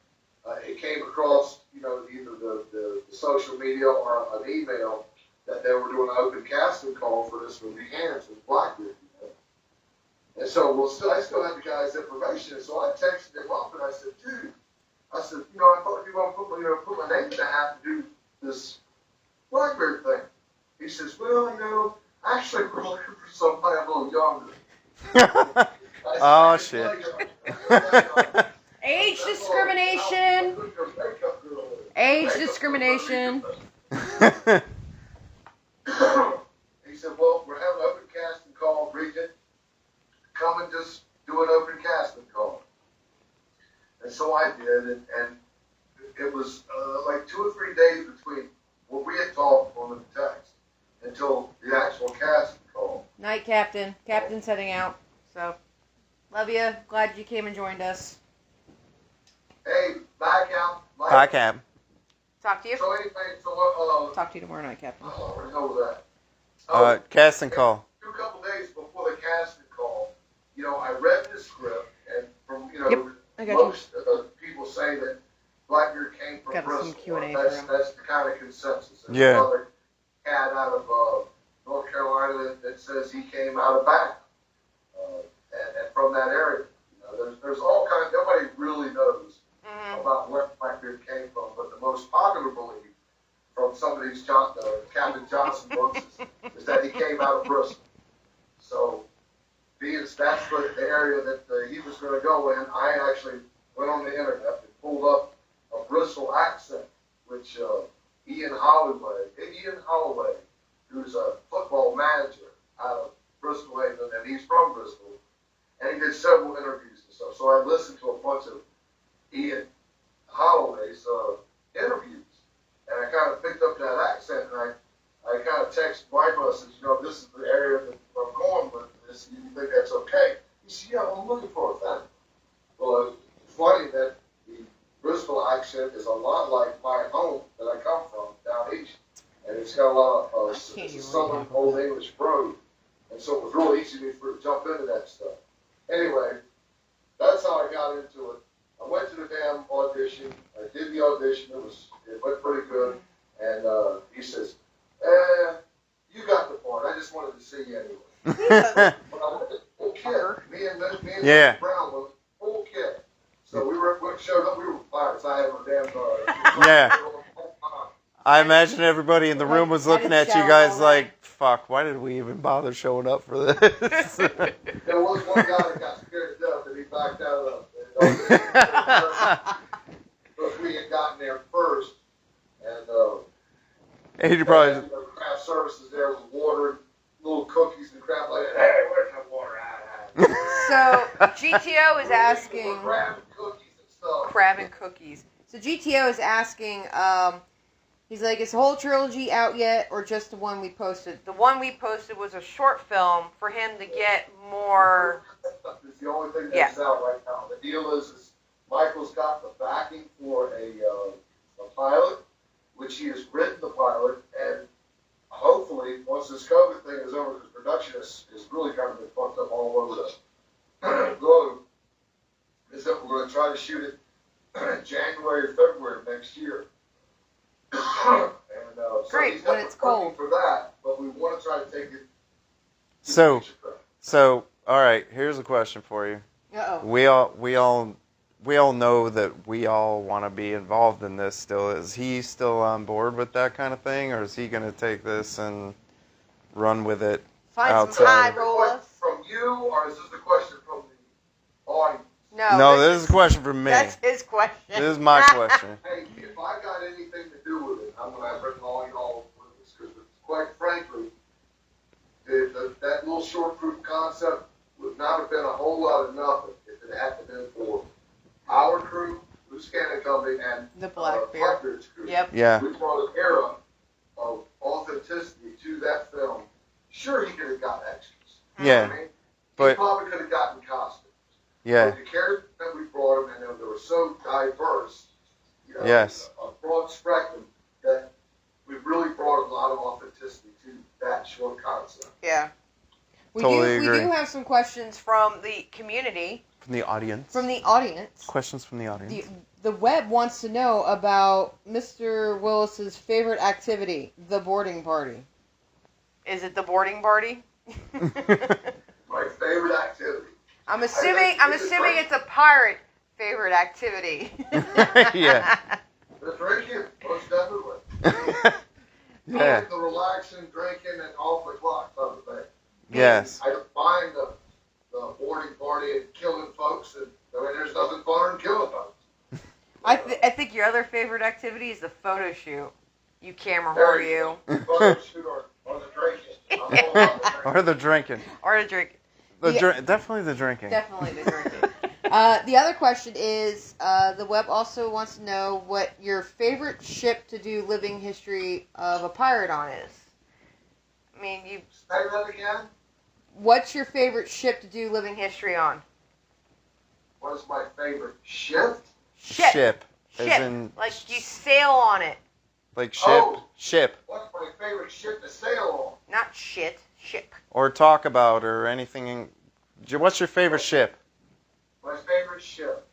it came across, either the social media or an email that they were doing an open casting call for this movie, Hands, with Blackbeard. And so, I still had the guy's information, and so I texted him up, and I said, dude, I thought you were going to put my name in the hat and do this Blackbeard thing. He says, well, actually, we're looking for somebody a little younger. Oh, shit. Age discrimination. Age discrimination. He said, well, we're having an open casting call, Regent. Come and just do an open casting call. And so I did, and it was like 2 or 3 days between what we had talked on the text until the actual casting call. Night, Captain. Captain's heading out. So, love you. Glad you came and joined us. Hey, back out. Bye, Cap. Talk to you. So anyway, Talk to you tomorrow night, Captain. I already know that. Casting call. A couple days before the casting call, I read the script, and from, I got most people say that Blackbeard came from Got some Bristol. Q&A That's for him. the kind of consensus. There's Yeah. another cat out of North Carolina that says he came out of Bath, and from that area. There's all kinds. Nobody really knows about where Blackbeard came from, but the most popular belief from some of these Captain Johnson books is that he came out of Bristol. So, that's the area that he was going to go in, I actually went on the internet and pulled up a Bristol accent, which Ian Holloway, who's a football manager out of Bristol, England, and he's from Bristol, and he did several interviews and stuff. So I listened to a bunch of Ian Holloway's interviews, and I kind of picked up that accent, and I kind of texted Michael and said, this is the area that I'm going with this. You think that's okay? He said, yeah, I'm looking for a thing. Well, it's funny that the Bristol accent is a lot like my home that I come from down east, and it's got a lot of it's a southern old English brogue, and so it was real easy for me to jump into that stuff. Anyway, that's how I got into it. I went to the damn audition. I did the audition. It went pretty good, and he says, you got the part. I just wanted to see you anyway. But I went to full kit. Me and Brown was full kit. So we showed up. We were pirates. I had my damn Yeah. I imagine everybody in the room was looking at you guys like, fuck, why did we even bother showing up for this? There was one guy that got scared to death and he backed out of it. But we had gotten there first, and He probably craft services there with water, little cookies and crap like that. GTO is asking. Crab and cookies and stuff. Crab and cookies. So GTO is asking, he's like, is the whole trilogy out yet, or just the one we posted? The one we posted was a short film for him to get more. It's the only thing that's out right now. The deal is Michael's got the backing for a pilot, which he has written the pilot, and hopefully, once this COVID thing is over, because production is really kind of been fucked up all over the globe, is that we're going to try to shoot it January or February of next year. And, Great, so when it's cold. For that, but we want to try to take it. So, all right. Here's a question for you. Uh-oh. We all know that we all want to be involved in this still. Is he still on board with that kind of thing, or is he going to take this and run with it? Find some high rollers. From you, or is this a question from the audience? No, this is a question from me. That's his question. This is my question. Hey, if I got anything to do with it, I'm going to have written all y'all with this, because quite frankly, that little short proof concept would not have been a whole lot of nothing if it hadn't been for our crew, Loose Cannon Company, and The Blackbeard. Blackbeard's crew. Yep. Yeah. We brought an era of authenticity to that film. Sure, he could have got extras. You know Yeah. what I mean? But- he probably could have gotten costumes. Yeah. But the characters that we brought him, and they were so diverse, you know, Yes. a broad spectrum, that we really brought a lot of authenticity to that short concept. Yeah. Totally we agree. do have some questions from the community. From the audience. Questions from the audience. The web wants to know about Mr. Willis's favorite activity, the boarding party. Is it the boarding party? My favorite activity. I'm assuming it's a pirate favorite activity. Yeah. The drinking, most definitely. Yeah. The relaxing, drinking, and off the clock type of thing. Yes. I don't mind the boarding party and killing folks. And I mean, there's nothing funner than killing folks. I think your other favorite activity is the photo shoot. You camera whore you. Photo shoot or the drinking. I'm all about the drinking. Or the drinking. Or the drink. Definitely the drinking. Definitely the drinking. The other question is, the web also wants to know what your favorite ship to do living history of a pirate on is. I mean, Say that again? what's your favorite ship to do living history on? What is my favorite shift? Ship. As in, Like you sail on it. like ship. Oh. Ship. What's my favorite ship to sail Not shit. Ship. Or talk about, or anything. What's your favorite ship? on? My favorite ship.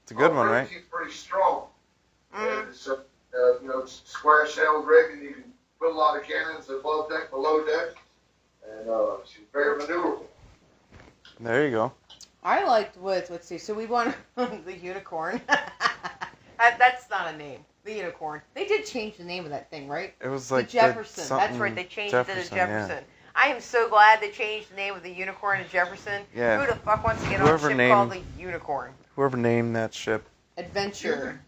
It's a good one, right? She's pretty strong. Mm-hmm. And it's a square sailed rig, and you can put a lot of cannons above deck, below deck, and she's very maneuverable. There you go. I liked let's see. So we won the unicorn. That's not a name. The unicorn. They did change the name of that thing, right? It was like the Jefferson. That's something right. They changed it to Jefferson, Jefferson. yeah. I am so glad they changed the name of the unicorn to Jefferson. Yeah. Who the fuck wants to get Whoever on a ship named- called the unicorn? Whoever named that ship. Adventure.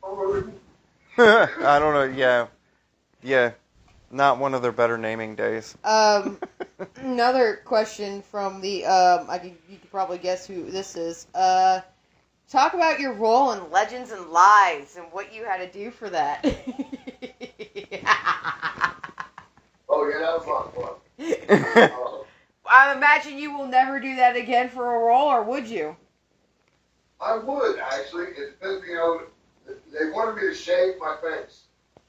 I don't know. Yeah. Yeah. Not one of their better naming days. Another question from the you could probably guess who this is. Talk about your role in Legends and Lies and what you had to do for that. Oh, yeah, that was a lot of fun. I imagine you will never do that again for a role, or would you? I would, actually. It depends, they wanted me to shave my face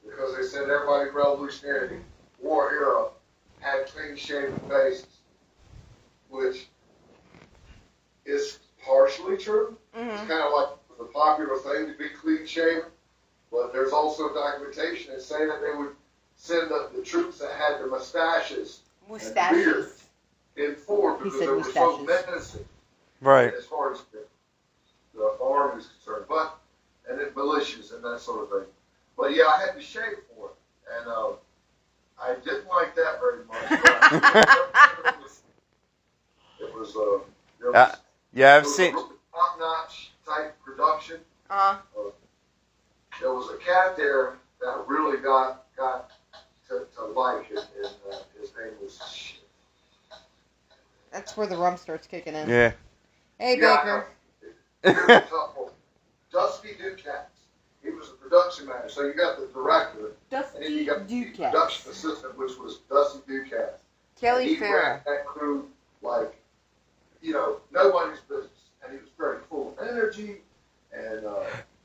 because they said everybody in Revolutionary War era had clean shaven faces, which is partially true. Mm-hmm. It's kind of like the popular thing to be clean shaven, but there's also documentation that saying that they would send the troops that had the mustaches Mustaches. in forward He because said they were so mustaches. menacing Right. as far as the army is concerned, and then militias and that sort of thing. But yeah, I had to shave for it, and I didn't like that very much. But it was Yeah, I've it was seen. a really top-notch type production. Uh-huh. There was a cat there that really got to like it, and his name was. That's where the rum starts kicking in. Yeah. Hey, Yeah, I Baker. know. Here's a tough one. Dusty Ducats. He was the production manager. So you got the director, and then you got the production assistant, which was Dusty Ducats. Kelly He ran Farrah. that crew like, nobody's business. And he was very full of energy, and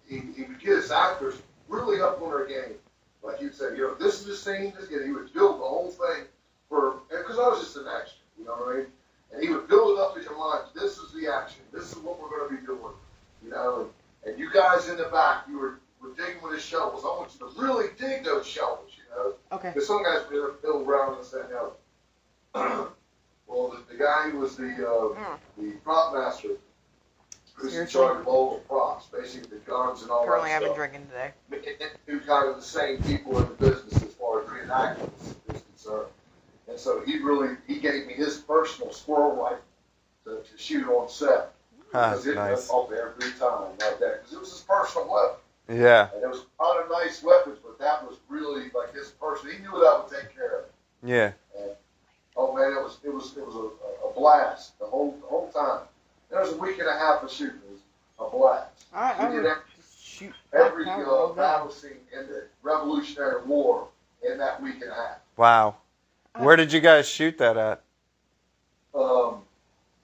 he would get his actors really up on their game. Like he'd say, this is the scene, he would build the whole thing because I was just an extra, you know what I mean? And he would build it up in your mind. This is the action. This is what we're going to be doing, And you guys in the back, you were digging with his shovels. I want you to really dig those shovels, Okay. Because some guys would build around and say, well, the guy who was the prop master, who's in charge of all the props, basically the guns and all Currently, that I've been stuff. drinking today. Who kind of the same people in the business as far as reenactment is concerned. And so he gave me his personal squirrel rifle to shoot on set. Because it nice. went off every time like that. Because it was his personal weapon. Yeah. And there was a lot of nice weapons, but that was really like his personal. He knew what I would take care of. Yeah. And, oh man, it was a blast the whole time. There was a week and a half of shooting. It was a blast. I We would did shoot every all day. battle scene in the Revolutionary War in that week and a half. Wow. Where did you guys shoot that at?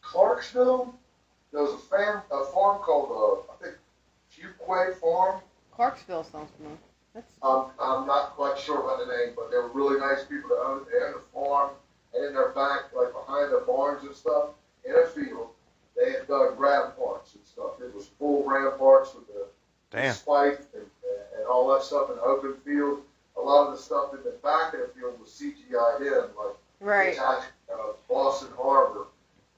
Clarksville. There was a farm called I think Fuquay Farm. Clarksville sounds familiar. I'm not quite sure about the name, but they were really nice people that owned the farm, and in their back, like behind the barns and stuff, in a field, they had dug ramparts and stuff. It was full ramparts with the spike and all that stuff in the open field. A lot of the stuff in the back of the field was CGI'd in, like attached Boston Harbor.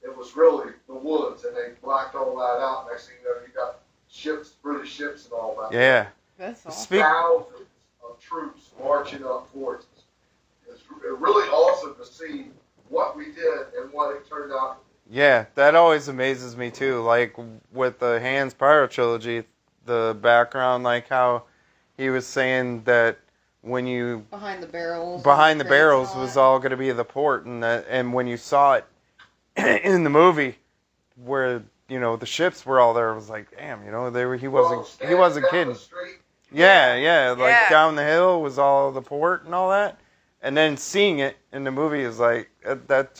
It was really the woods, and they blacked all that out. Next thing you know, you got ships, British ships, and all that. Yeah. That's awesome. Thousands of troops marching up towards us. It's really awesome to see what we did and what it turned out. Yeah, that always amazes me too. Like with the Hans Pyro trilogy, the background, like how he was saying that when you behind the barrels was all going to be the port, and when you saw it in the movie where the ships were all there, it was like, damn, he wasn't kidding. Yeah, like down the hill was all the port and all that, and then seeing it in the movie is like that's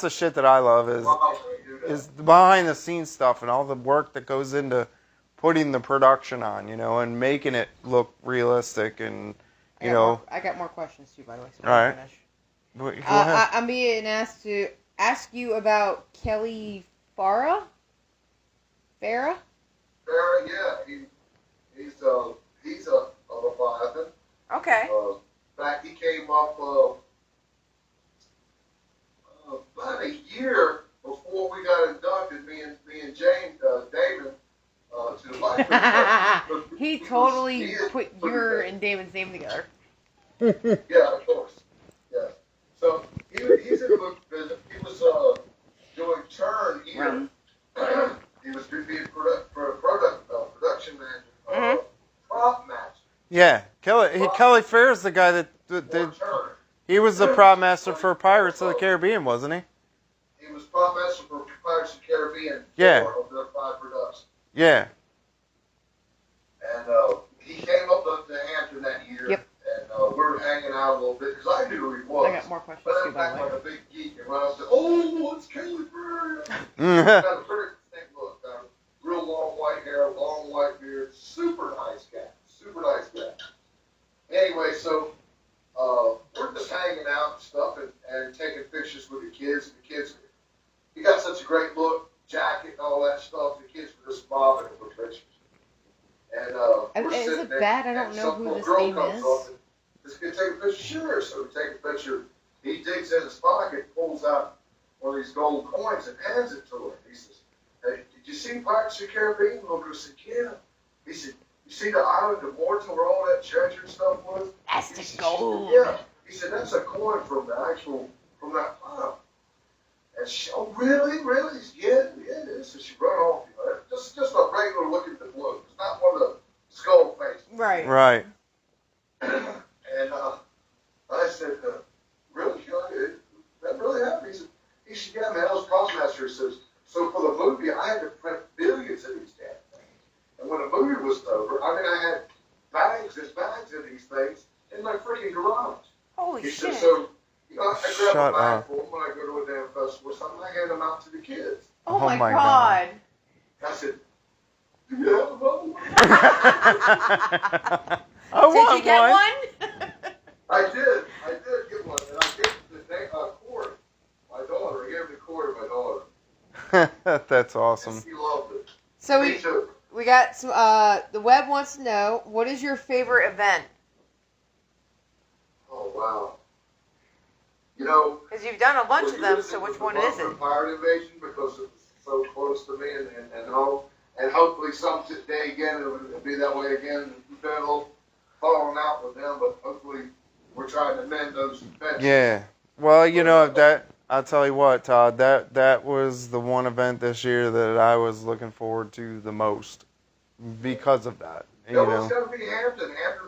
the shit that I love is the behind the scenes stuff and all the work that goes into putting the production on, and making it look realistic and I got more questions too, by the way. So all right. Go ahead. I'm being asked to ask you about Kelly Farrah. Farrah, yeah, he's a Leviathan. Okay. In fact, he came up about a year before we got inducted. Me and James, David, to the Viper. He totally put your and David's name together. Yeah, of course. Yeah. So he's in the book business. He was doing turn here. He was being production manager, prop master. Yeah, Kelly Farrah's the guy that did. He was the prop master for Pirates of the Caribbean, wasn't he? He was prop master for Pirates of the Caribbean. Yeah. Of their 5 productions. Yeah. And he came up to Hampton that year. Yep. And we were hanging out a little bit because I knew who he was. I got more questions too, by the way. Like a big geek, and when I said, "Oh, it's Kelly Farrah," got a very distinct look. Real long white hair, long white beard, super nice guy. Anyway, so we're just hanging out and stuff and taking pictures with the kids. He got such a great look, jacket and all that stuff. The kids were just smiling at the pictures. And we're is it there, bad? I don't know who this name is. This kid take a picture? Sure. So we take a picture. He digs in his pocket, pulls out one of these gold coins and hands it to her. He says, "Hey, did you see Pirates of the Caribbean?" Logan said, "Yeah." He said, "You see the island of Morton where all that treasure and stuff was?" That's the gold. Yeah. He said, "That's a coin from that pile." And she, "Oh, really? Really?" He said, "Yeah, it is." So she run off. Just a regular looking at the blue. It's not one of the skull faces. Right. And I said, "Really, Kelly? That really happened?" He said, "Yeah, man, I was prop master." He says, So for the movie, I had to print billions of these damn things. And when the movie was over, I mean, I had bags and bags of these things in my freaking garage. Holy He shit. said, so, you know, I grab Shut a bag up. for them when I go to a damn festival or something, I hand them out to the kids. Oh my my God. I said, do you have another one? Did you get one? I did get one, and I gave the cord, my daughter. I gave the cord to my daughter. That's awesome. And she loved it. So Me too. we got some, the web wants to know, what is your favorite event? Oh, wow. You know, Because you've done a bunch of them, so which one is it? Pirate Invasion, because it was so close to me, and hopefully someday again it'll be that way again. We've been a little falling out with them, but hopefully we're trying to mend those fences. Yeah. Well, you know, that I'll tell you what, Todd, that was the one event this year that I was looking forward to the most because of that. You It know. was going to be Hampton. Hampton's,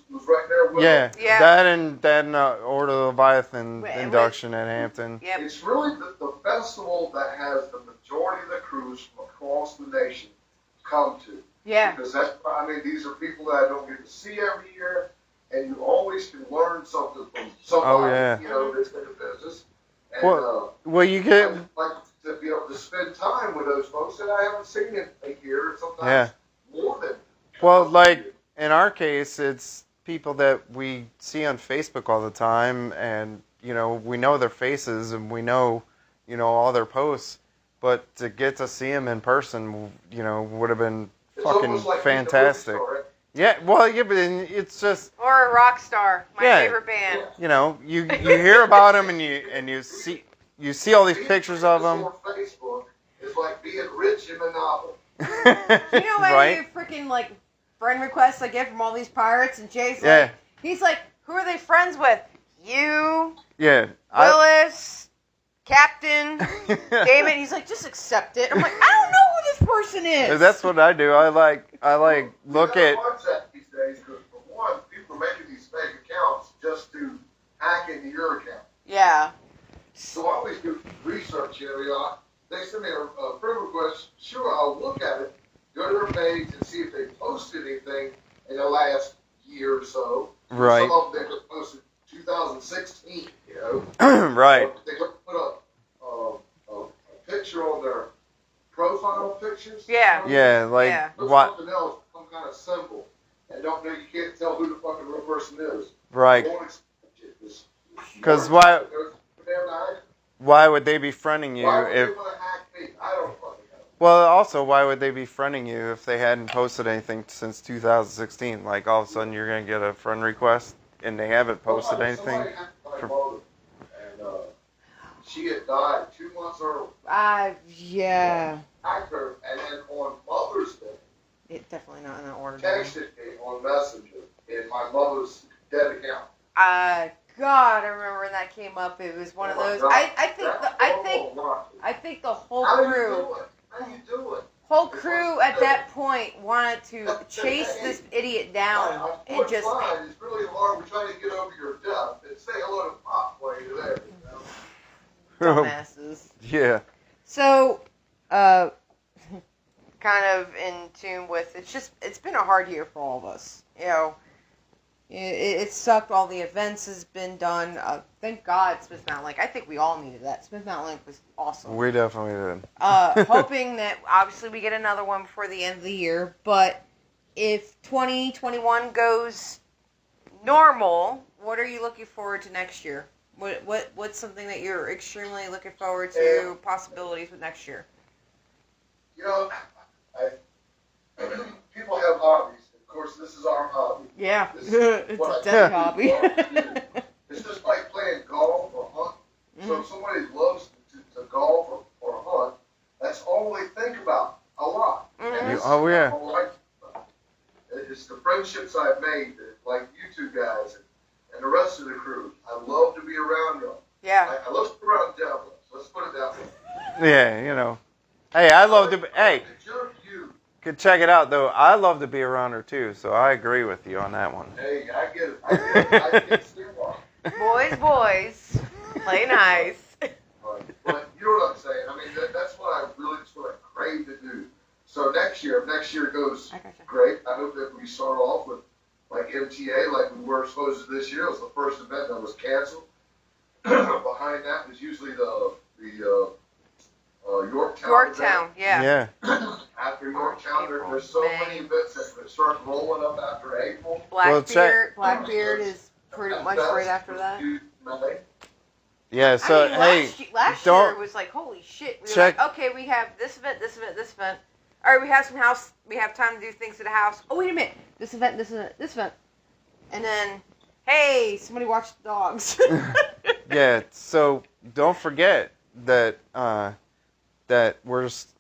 was right there with Yeah, us. Yeah. that and Order of Leviathan Wait, induction at Hampton. Yep. It's really the festival that has the majority of the crews from across the nation come to. Yeah. Because these are people that I don't get to see every year, and you always can learn something from somebody, Oh, yeah. you know, that's in the business. And, Well, you get I'd like to be able to spend time with those folks that I haven't seen in a year, sometimes Yeah. more than. well, like in our case, it's people that we see on Facebook all the time, and you know we know their faces and we know, you know, all their posts, but to get to see them in person, you know, would have been It's fucking almost like being a movie fantastic. star, right? Yeah, well, yeah, but it's just, Or a rock star, my Yeah. favorite band. you know, you hear about them and you see all these Being pictures of famous them. on Facebook is like being rich in a novel. You know how right? many freaking like friend requests I get from all these pirates, and Jay's Yeah. like, he's like, who are they friends with? You, Yeah. Willis, Captain, David. He's like, just accept it. I'm like, I don't know who this person is. That's what I do. I like look You at. gotta watch that these days, because for one, people are making these fake accounts just to hack into your account. Yeah. So I always do research. They send me a friend request. Sure, I'll look at it, go to their page, and see if they posted anything in the last year or so. Right. Some of them they posted 2016. You know. Right. They put a picture on their profile pictures. Yeah. Yeah, like Yeah. Put what? something else, some kind of symbol, and don't know, you can't tell who the fucking real person is. Right. Don't expect it. It's 'Cause more why- like those damn guys. Why would they be friending you Why would if? they want to hack me? I don't fucking know. Well, also, why would they be friending you if they hadn't posted anything since 2016? Like all of a sudden you're gonna get a friend request and they haven't posted Somebody anything. hacked my mother, and she had died 2 months early. Yeah. Hacked her, and then on Mother's Day, It definitely not in that order. texted me on Messenger in my mother's dead account. God, I remember when that came up. It was one of Oh my those. God. I think the whole How do you crew, do it? How do you do it? at that point wanted to chase this idiot down and just. Fine. It's really hard. We're trying to get over your death and say hello to Pop while you're there. You know? Dumbasses. Yeah. So, kind of in tune with, it's been a hard year for all of us. You know, it sucked. All the events has been done. Thank God Smith Mountain Lake. I think we all needed that. Smith Mountain Lake was awesome. We definitely did. Hoping that obviously we get another one before the end of the year. But if 2021 goes normal, what are you looking forward to next year? What's something that you're extremely looking forward to? Possibilities with next year. You know, people have hobbies. Of course, this is our hobby. Yeah, This is it's what a I dead do. hobby. It's just like playing golf or hunt. So Mhm. if somebody loves to golf or hunt, that's all they think about a lot. Mhm. And this Oh, is yeah. all I think about. It's the friendships I've made, like you two guys and the rest of the crew. I love to be around y'all. Yeah. I love to be around devils. Let's put it that way. Yeah, you know. Hey, I love to. Hey, Jerk you. could check it out though. I love to be around her too, so I agree with you on that one. Hey, I get it. I get it. Boys, play nice. But you know what I'm saying? I mean, that's what I crave to do. So next year, if next year goes great, I hope that we start off with like MTA, like we were supposed to this year. It was the first event that was canceled. Behind that was usually the Yorktown. Yorktown, yeah. After Yorktown, there's so many events that start rolling up after April. Blackbeard is pretty much right after that. Yeah, so, last year it was like, holy shit. We were like, okay, we have this event, this event, this event. All right, we have time to do things at the house. Oh, wait a minute. This event, this event, this event. And then, hey, somebody watched the dogs. Yeah, so don't forget that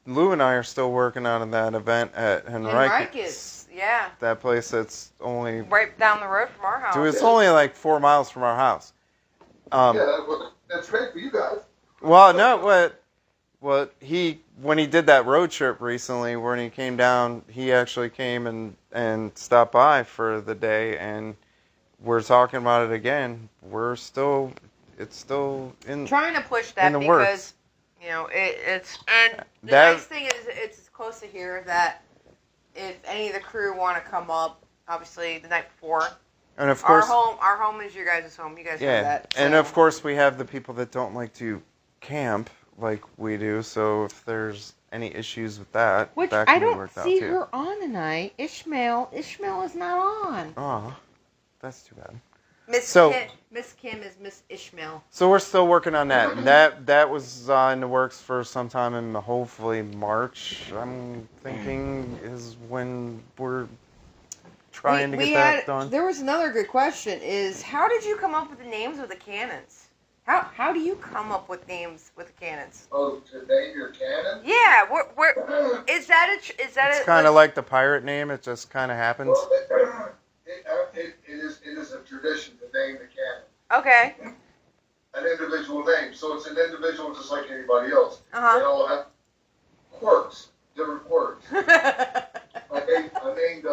Lou and I are still working on that event at Henricus. Yeah. That place that's only right down the road from our house. Dude, it's only like 4 miles from our house. That's great for you guys. Well, no, when he did that road trip recently, when he came down, he actually came and stopped by for the day, and we're talking about it again. It's still in trying to push that because works. You know it's and the nice thing is it's close to here that if any of the crew want to come up, obviously the night before. And of course, our home is your guys' home. You guys know that. So. And of course, we have the people that don't like to camp like we do. So if there's any issues with that, which that I can be don't worked see out too. her on tonight. Ishmael is not on. Oh, that's too bad. Miss Kim is Miss Ishmael. So we're still working on that. That was in the works for sometime in hopefully March. I'm thinking is when we're trying to get that done. There was another good question: is how did you come up with the names of the cannons? How do you come up with names with the cannons? Oh, to name your cannon? Yeah, where is that? It's kind of like the pirate name. It just kind of happens. Well, it is a tradition to name the cannon. Okay. An individual name, so it's an individual just like anybody else. Uh-huh. They all have quirks, different quirks. I named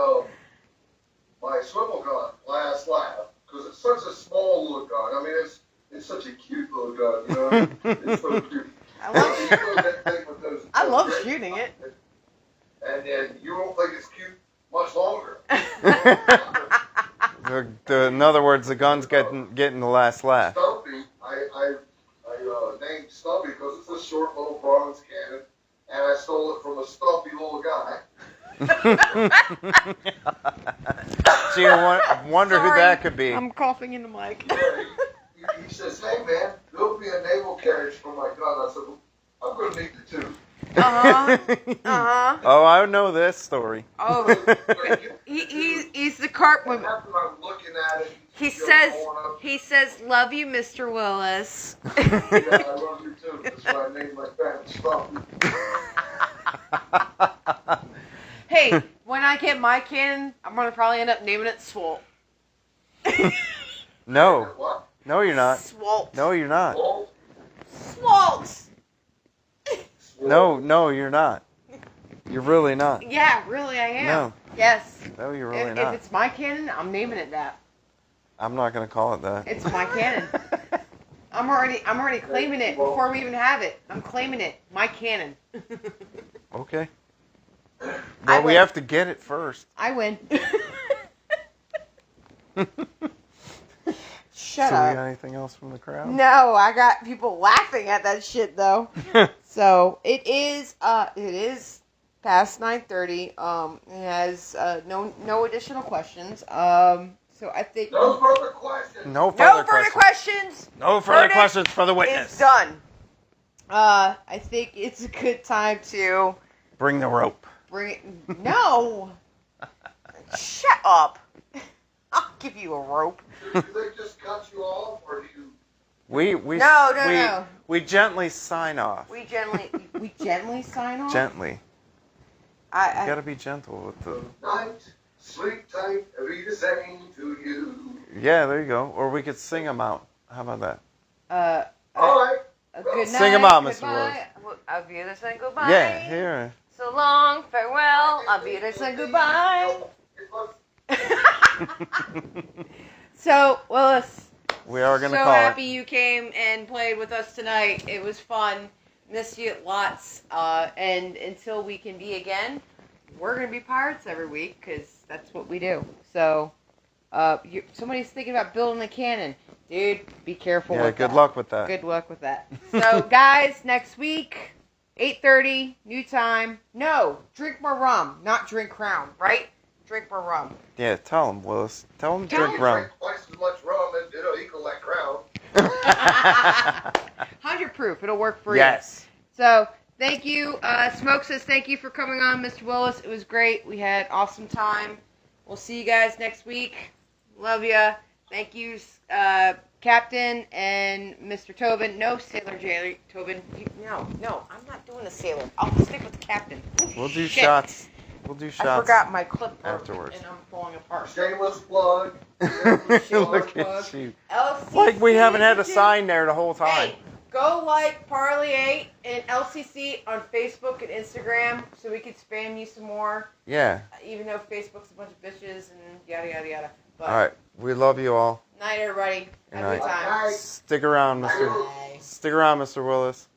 my swivel gun Last Laugh because it's such a small little gun. I mean, it's such a cute little gun, you know. It's so cute. I love shooting it. And then you won't think it's cute much longer. In other words, the gun's getting the last laugh. Stumpy, I named Stumpy because it's a short little bronze cannon, and I stole it from a stumpy little guy. Gee, I wonder who that could be. I'm coughing in the mic. He says, "Hey man, there'll be a naval carriage for my gun." I said, well, "I'm going to need the two." Oh, I know this story. Oh, he's the carpenter. After I'm looking at it, he says, "Love you, Mr. Willis." Yeah, I love you too. That's why I named my gun Stumpy. Hey, when I get my cannon, I'm gonna probably end up naming it Swolt. No. What? No, you're not. Swolt. No, you're not. Swolt. No, you're not. You're really not. Yeah, really, I am. No. Yes. No, you're really not. If it's my cannon, I'm naming it that. I'm not gonna call it that. It's my cannon. I'm already claiming it before we even have it. I'm claiming it. My cannon. Okay. Well, we have to get it first. I win. Shut So up. we got anything else from the crowd? No, I got people laughing at that shit though. So it is past 9:30. It has no additional questions. So I think No further questions. No further questions. No further questions for the witness. It's done. I think it's a good time to bring the rope. No. Shut up. I'll give you a rope. Do they just cut you off, or do you? No. We gently sign off. We gently sign off. Gently. I gotta be gentle with the. Night, sleep tight, be the same to you. Yeah, there you go. Or we could sing them out. How about that? All right. A good night. Sing them out, Mr. Goodbye. Willis. Auf Wiedersehen, goodbye. Yeah, here. So long, farewell. Auf Wiedersehen, goodbye. So, Willis. We are gonna so call happy it. you came and played with us tonight. It was fun. Miss you lots. And until we can be again, we're going to be pirates every week because that's what we do. So, somebody's thinking about building a cannon. Dude, be careful with that. Yeah, good luck with that. Good luck with that. So, guys, next week, 8:30, new time. No, drink more rum, not drink Crown, right? Drink more rum. Yeah, tell him, Willis. Tell him to Tell drink him. rum. Drink twice as much rum, and it'll equal that Crown. 100 proof. It'll work for you. Yes. So, thank you. Smoke says thank you for coming on, Mr. Willis. It was great. We had an awesome time. We'll see you guys next week. Love ya. Thank you, Captain and Mr. Tobin. No, Sailor J. Tobin. No, I'm not doing the Sailor. I'll stick with the Captain. We'll do Shit. shots. We'll do shots. I forgot my clipboard afterwards. and I'm falling apart. Shameless plug. Look plug. at you. LCC, Like we haven't had a sign there the whole time. Hey, go like Parlay and LCC on Facebook and Instagram so we could spam you some more. Yeah. Even though Facebook's a bunch of bitches and yada yada yada. But All right. We love you all. night, everybody. Good Have a good night. time. Night. Stick around, Mr. Bye. Stick around, Mr. Willis.